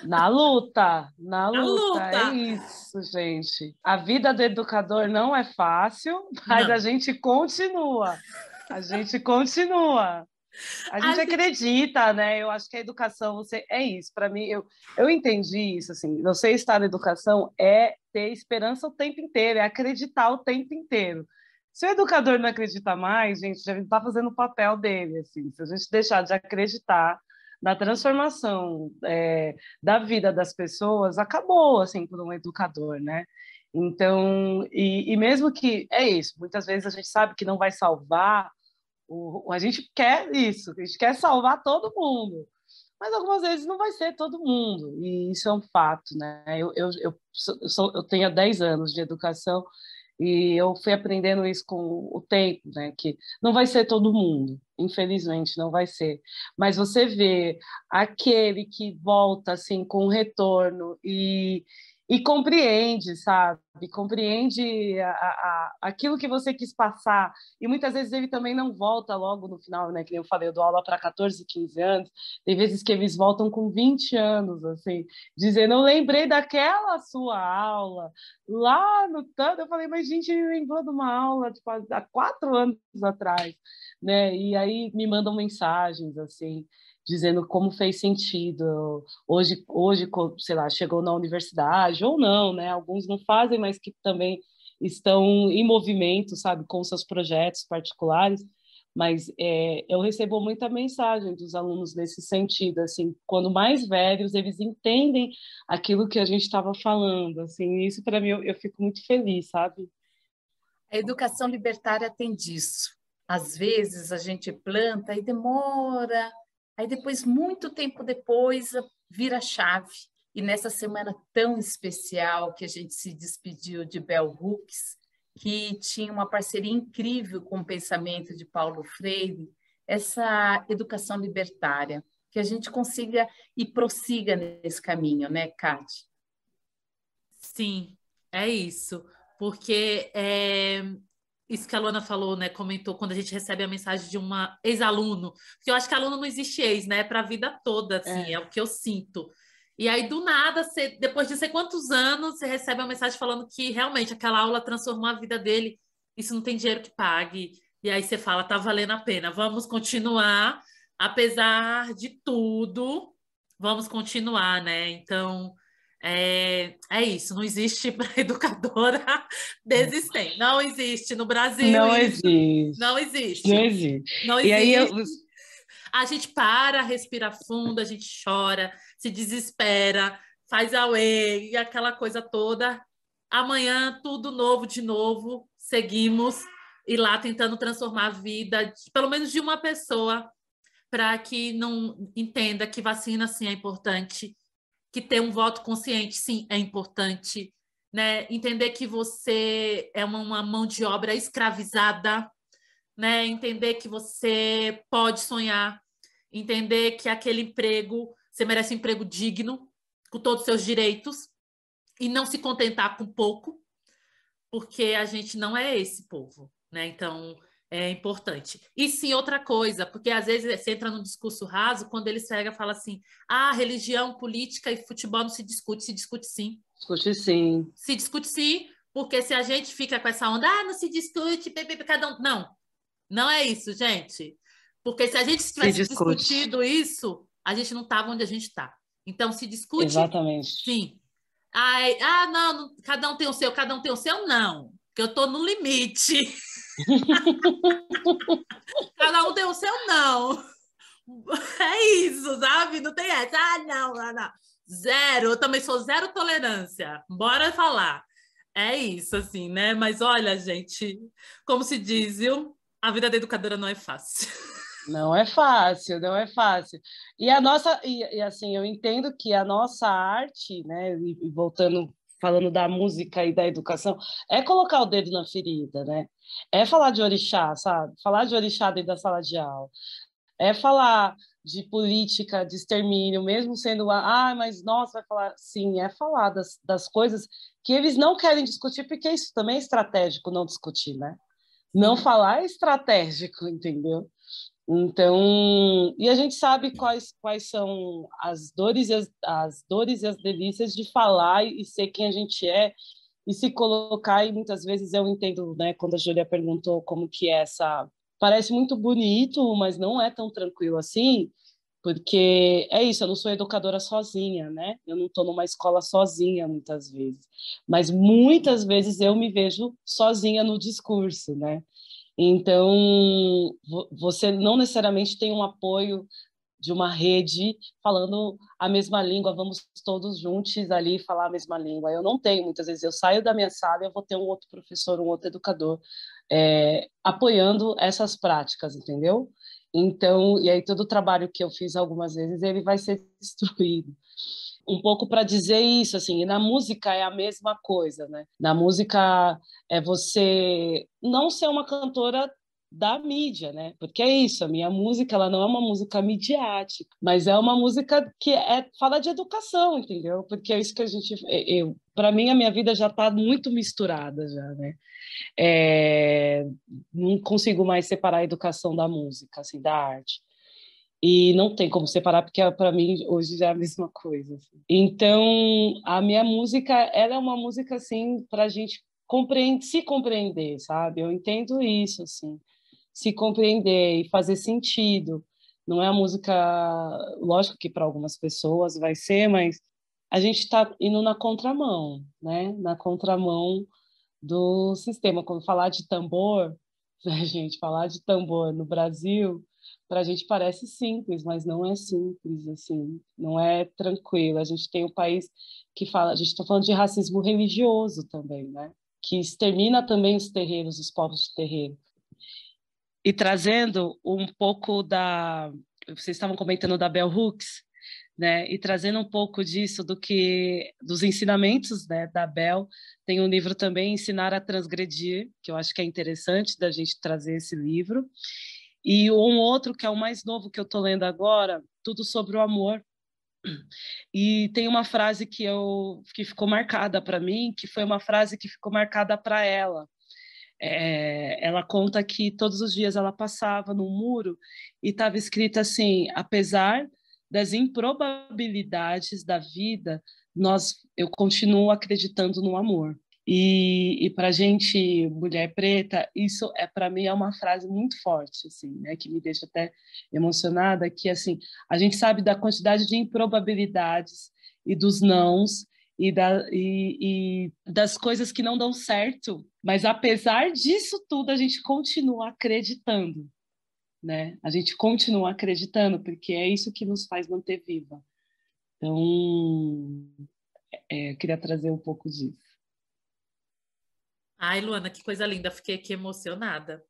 Na luta, na Na luta, é luta. isso, gente. A vida do educador não é fácil, mas Não. a gente continua. A gente continua. A A gente gente... acredita, né? Eu acho que a educação, você é isso. Para mim, eu entendi isso assim. Você estar na educação é ter esperança o tempo inteiro, é acreditar o tempo inteiro. Se o educador não acredita mais, gente, já está fazendo o papel dele, assim. Se a gente deixar de acreditar na transformação da vida das pessoas, acabou, assim, por um educador, né? Então, e mesmo que é isso, muitas vezes a gente sabe que não vai salvar a gente quer isso, a gente quer salvar todo mundo, mas algumas vezes não vai ser todo mundo, e isso é um fato, né? Eu tenho 10 anos de educação e eu fui aprendendo isso com o tempo, né? Que não vai ser todo mundo, infelizmente não vai ser, mas você vê aquele que volta assim com retorno e compreende, sabe? Compreende aquilo que você quis passar. E muitas vezes ele também não volta logo no final, né? Que eu falei, eu dou aula para 14, 15 anos. Tem vezes que eles voltam com 20 anos, assim, dizendo, eu lembrei daquela sua aula, lá no tanto. Eu falei, mas gente, ele lembrou de uma aula tipo, há 4 anos atrás, né? E aí me mandam mensagens, assim, dizendo como fez sentido. Hoje, sei lá, chegou na universidade, ou não, né? Alguns não fazem, mas que também estão em movimento, sabe, com seus projetos particulares. Mas eu recebo muita mensagem dos alunos nesse sentido, assim, quando mais velhos, eles entendem aquilo que a gente estava falando, assim, isso para mim eu fico muito feliz, sabe? A educação libertária tem disso. Às vezes a gente planta e demora, aí depois, muito tempo depois, vira a chave. E nessa semana tão especial que a gente se despediu de Bell Hooks, que tinha uma parceria incrível com o pensamento de Paulo Freire, essa educação libertária, que a gente consiga e prossiga nesse caminho, né, Kate? Sim, é isso. Porque isso que a Luana falou, né? Comentou quando a gente recebe a mensagem de uma ex-aluno, porque eu acho que aluno não existe ex, né? Para a vida toda, assim, é o que eu sinto. E aí, do nada, depois de sei quantos anos, você recebe uma mensagem falando que realmente aquela aula transformou a vida dele. Isso não tem dinheiro que pague. E aí você fala, tá valendo a pena. Vamos continuar, apesar de tudo, vamos continuar, né? Então, é isso. Não existe educadora desistente. Não existe no Brasil Não isso. existe. Não Não existe. existe. Não E aí existe. A gente para, respira fundo, a gente chora, se desespera, faz away e aquela coisa toda. Amanhã, tudo novo de novo, seguimos e lá tentando transformar a vida, pelo menos de uma pessoa, para que não entenda que vacina sim é importante, que ter um voto consciente sim é importante, né? Entender que você é uma mão de obra escravizada, né? Entender que você pode sonhar, entender que aquele emprego, você merece um emprego digno, com todos os seus direitos, e não se contentar com pouco, porque a gente não é esse povo, né? Então, é importante. E sim, outra coisa, porque às vezes você entra num discurso raso, quando ele pega e fala assim, religião, política e futebol não se discute sim. Discute sim. Se discute sim, porque se a gente fica com essa onda, não se discute, cada um... Não, não é isso, gente. Porque se a gente tivesse discutido isso, a gente não estava onde a gente está. Então, se discute, exatamente. Sim. Não, cada um tem o seu, não. Porque eu estou no limite. Cada um tem o seu, não. É isso, sabe? Não tem essa. Não. Zero. Eu também sou zero tolerância. Bora falar. É isso, assim, né? Mas olha, gente, como se diz, viu? A vida da educadora não é fácil. Não é fácil, não é fácil. E a nossa, e assim, eu entendo que a nossa arte, né, e voltando, falando da música e da educação, é colocar o dedo na ferida, né? É falar de orixá, sabe? Falar de orixá dentro da sala de aula. É falar de política, de extermínio, mesmo sendo, mas nossa, vai falar, sim, é falar das coisas que eles não querem discutir, porque isso também é estratégico, não discutir, né? Não falar é estratégico, entendeu? Então, e a gente sabe quais são as dores as dores e as delícias de falar e ser quem a gente é e se colocar, e muitas vezes eu entendo, né, quando a Júlia perguntou como que é essa... Parece muito bonito, mas não é tão tranquilo assim, porque é isso, eu não sou educadora sozinha, né? Eu não estou numa escola sozinha muitas vezes, mas muitas vezes eu me vejo sozinha no discurso, né? Então, você não necessariamente tem um apoio de uma rede falando a mesma língua, vamos todos juntos ali falar a mesma língua. Eu não tenho, muitas vezes eu saio da minha sala e eu vou ter um outro professor, um outro educador apoiando essas práticas, entendeu? Então, e aí todo o trabalho que eu fiz algumas vezes, ele vai ser destruído. Um pouco para dizer isso, assim, e na música é a mesma coisa, né? Na música é você não ser uma cantora da mídia, né? Porque é isso, a minha música, ela não é uma música midiática, mas é uma música que fala de educação, entendeu? Porque é isso que a gente... para mim, a minha vida já está muito misturada já, né? Não consigo mais separar a educação da música, assim, da arte. E não tem como separar, porque para mim hoje já é a mesma coisa. Assim. Então, a minha música, ela é uma música assim para a gente se compreender, sabe? Eu entendo isso, assim, se compreender e fazer sentido. Não é a música, lógico que para algumas pessoas vai ser, mas a gente está indo na contramão, né? Na contramão do sistema. Quando falar de tambor, né, gente, falar de tambor no Brasil, para a gente parece simples, mas não é simples, assim, não é tranquilo. A gente tem um país que fala, a gente está falando de racismo religioso também, né? Que extermina também os terreiros, os povos de terreiro. E trazendo um pouco vocês estavam comentando da Bell Hooks, né? E trazendo um pouco disso dos ensinamentos, né, da Bell, tem um livro também, Ensinar a Transgredir, que eu acho que é interessante da gente trazer esse livro. E um outro, que é o mais novo que eu estou lendo agora, Tudo sobre o Amor. E tem uma frase que ficou marcada para mim, que foi uma frase que ficou marcada para ela. Ela conta que todos os dias ela passava num muro e estava escrito assim: apesar das improbabilidades da vida, eu continuo acreditando no amor. E para a gente, mulher preta, isso para mim é uma frase muito forte, assim, né, que me deixa até emocionada, que assim, a gente sabe da quantidade de improbabilidades e dos nãos e das coisas que não dão certo, mas apesar disso tudo a gente continua acreditando, né? A gente continua acreditando, porque é isso que nos faz manter viva. Então, eu queria trazer um pouco disso. Ai, Luana, que coisa linda. Fiquei aqui emocionada.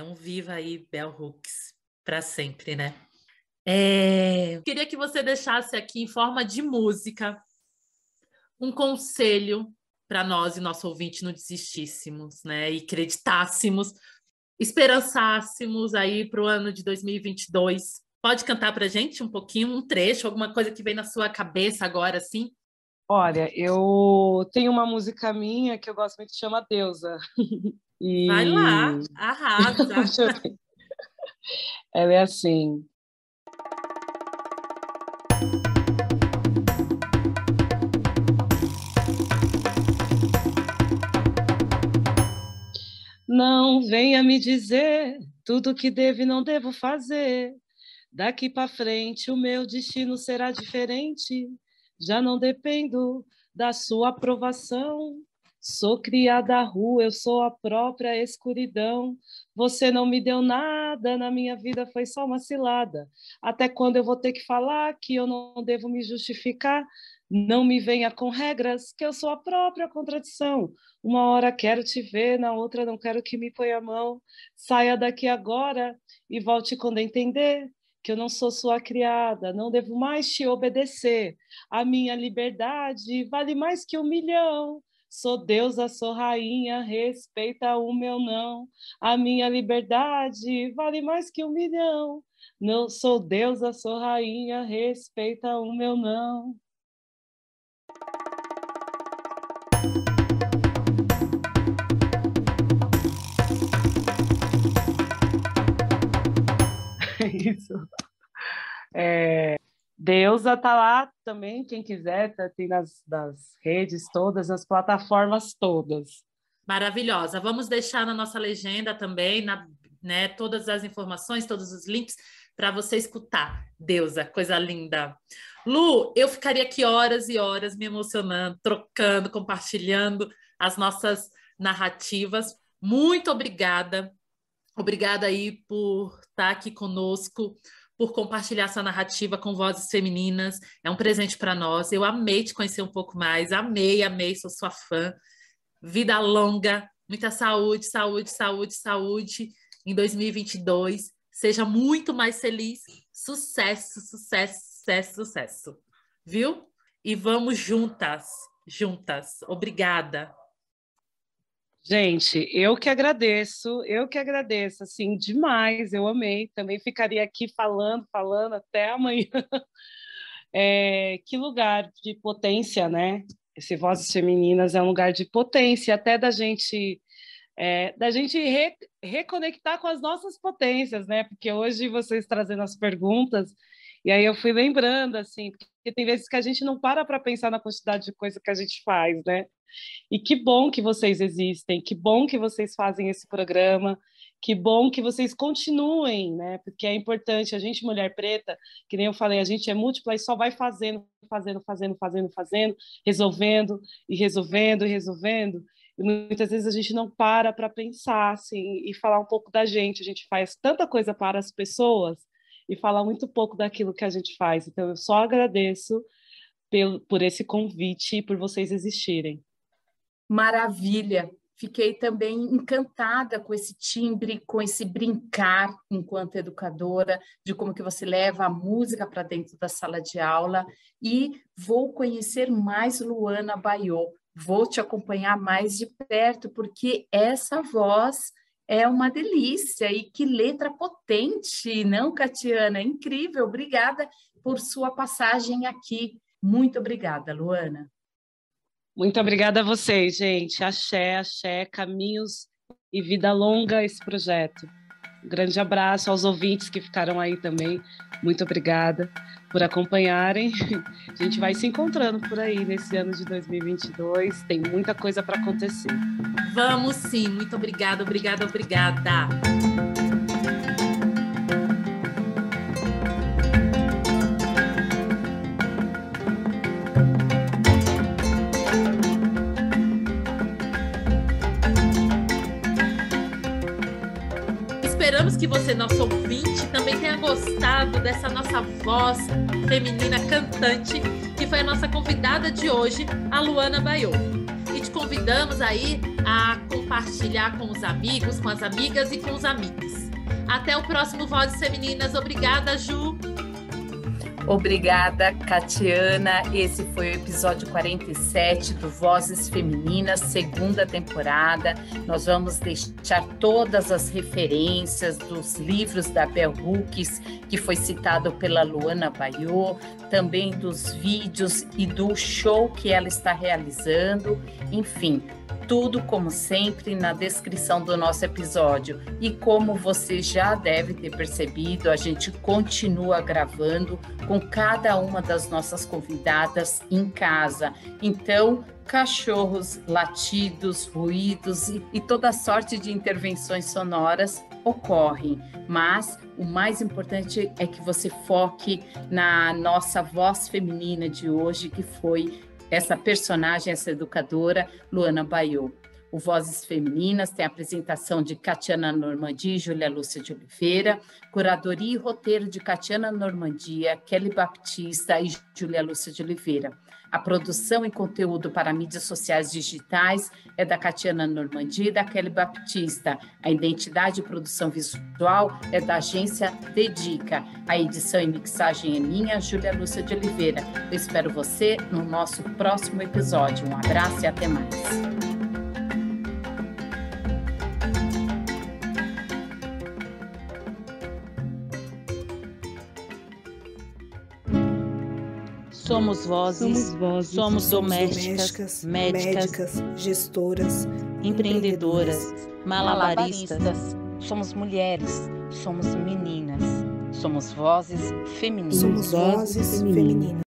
Um viva aí, Bell Hooks, para sempre, né? Queria que você deixasse aqui, em forma de música, um conselho para nós e nosso ouvinte não desistíssemos, né? E acreditássemos, esperançássemos aí para o ano de 2022. Pode cantar para a gente um pouquinho, um trecho, alguma coisa que vem na sua cabeça agora, assim? Olha, eu tenho uma música minha que eu gosto muito, que chama Deusa. Vai lá, arrasa. Ela é assim: não venha me dizer tudo que devo e não devo fazer. Daqui para frente o meu destino será diferente. Já não dependo da sua aprovação. Sou criada à rua, eu sou a própria escuridão. Você não me deu nada, na minha vida foi só uma cilada. Até quando eu vou ter que falar que eu não devo me justificar? Não me venha com regras, que eu sou a própria contradição. Uma hora quero te ver, na outra não quero que me ponha a mão. Saia daqui agora e volte quando entender que eu não sou sua criada, não devo mais te obedecer. A minha liberdade vale mais que 1 milhão. Sou deusa, sou rainha, respeita o meu não. A minha liberdade vale mais que 1 milhão. Não sou deusa, sou rainha, respeita o meu não. Isso. Deusa tá lá também, quem quiser, tem nas redes todas, nas plataformas todas. Maravilhosa. Vamos deixar na nossa legenda também, né, todas as informações, todos os links para você escutar. Deusa, coisa linda. Lu, eu ficaria aqui horas e horas me emocionando, trocando, compartilhando as nossas narrativas. Muito obrigada. Obrigada aí por estar aqui conosco, por compartilhar sua narrativa com Vozes Femininas. É um presente para nós. Eu amei te conhecer um pouco mais. Amei, sou sua fã. Vida longa, muita saúde, saúde, saúde, saúde em 2022. Seja muito mais feliz. Sucesso, sucesso, sucesso, sucesso. Viu? E vamos juntas. Obrigada. Gente, eu que agradeço, assim, demais, eu amei. Também ficaria aqui falando até amanhã. Que lugar de potência, né? Esse Vozes Femininas é um lugar de potência, até da gente reconectar com as nossas potências, né? Porque hoje vocês trazendo as perguntas, e aí eu fui lembrando, assim, porque tem vezes que a gente não para pensar na quantidade de coisa que a gente faz, né? E que bom que vocês existem, que bom que vocês fazem esse programa, que bom que vocês continuem, né? Porque é importante, a gente, mulher preta, que nem eu falei, a gente é múltipla e só vai fazendo, resolvendo. E muitas vezes a gente não para pensar, assim, e falar um pouco da gente. A gente faz tanta coisa para as pessoas e fala muito pouco daquilo que a gente faz. Então, eu só agradeço por esse convite e por vocês existirem. Maravilha! Fiquei também encantada com esse timbre, com esse brincar enquanto educadora, de como que você leva a música para dentro da sala de aula, e vou conhecer mais Luana Baiô, vou te acompanhar mais de perto, porque essa voz é uma delícia, e que letra potente, não, Catiana? Incrível, obrigada por sua passagem aqui. Muito obrigada, Luana. Muito obrigada a vocês, gente. Axé, caminhos e vida longa esse projeto. Um grande abraço aos ouvintes que ficaram aí também. Muito obrigada por acompanharem. A gente vai se encontrando por aí nesse ano de 2022. Tem muita coisa para acontecer. Vamos sim. Muito obrigada. Esperamos que você, nosso ouvinte, também tenha gostado dessa nossa voz feminina cantante, que foi a nossa convidada de hoje, a Luana Baiô. E te convidamos aí a compartilhar com os amigos, com as amigas e com os amigos. Até o próximo Vozes Femininas. Obrigada, Ju. Obrigada, Catiana. Esse foi o episódio 47 do Vozes Femininas, segunda temporada. Nós vamos deixar todas as referências dos livros da Bell Hooks, que foi citado pela Luana Baiô, também dos vídeos e do show que ela está realizando. Enfim, tudo, como sempre, na descrição do nosso episódio. E como você já deve ter percebido, a gente continua gravando com cada uma das nossas convidadas em casa. Então, cachorros, latidos, ruídos e toda sorte de intervenções sonoras ocorrem. Mas o mais importante é que você foque na nossa voz feminina de hoje, que foi essa personagem, essa educadora, Luana Baiô. O Vozes Femininas tem a apresentação de Catiana Normandia e Júlia Lúcia de Oliveira, curadoria e roteiro de Catiana Normandia, Kelly Baptista e Júlia Lúcia de Oliveira. A produção e conteúdo para mídias sociais digitais é da Catiana Normandia e da Kelly Baptista. A identidade e produção visual é da agência Dedica. A edição e mixagem é minha, Júlia Lúcia de Oliveira. Eu espero você no nosso próximo episódio. Um abraço e até mais. Somos vozes, somos domésticas, médicas, gestoras, empreendedoras, malabaristas. Somos mulheres, somos meninas, Somos vozes femininas. Somos vozes femininas.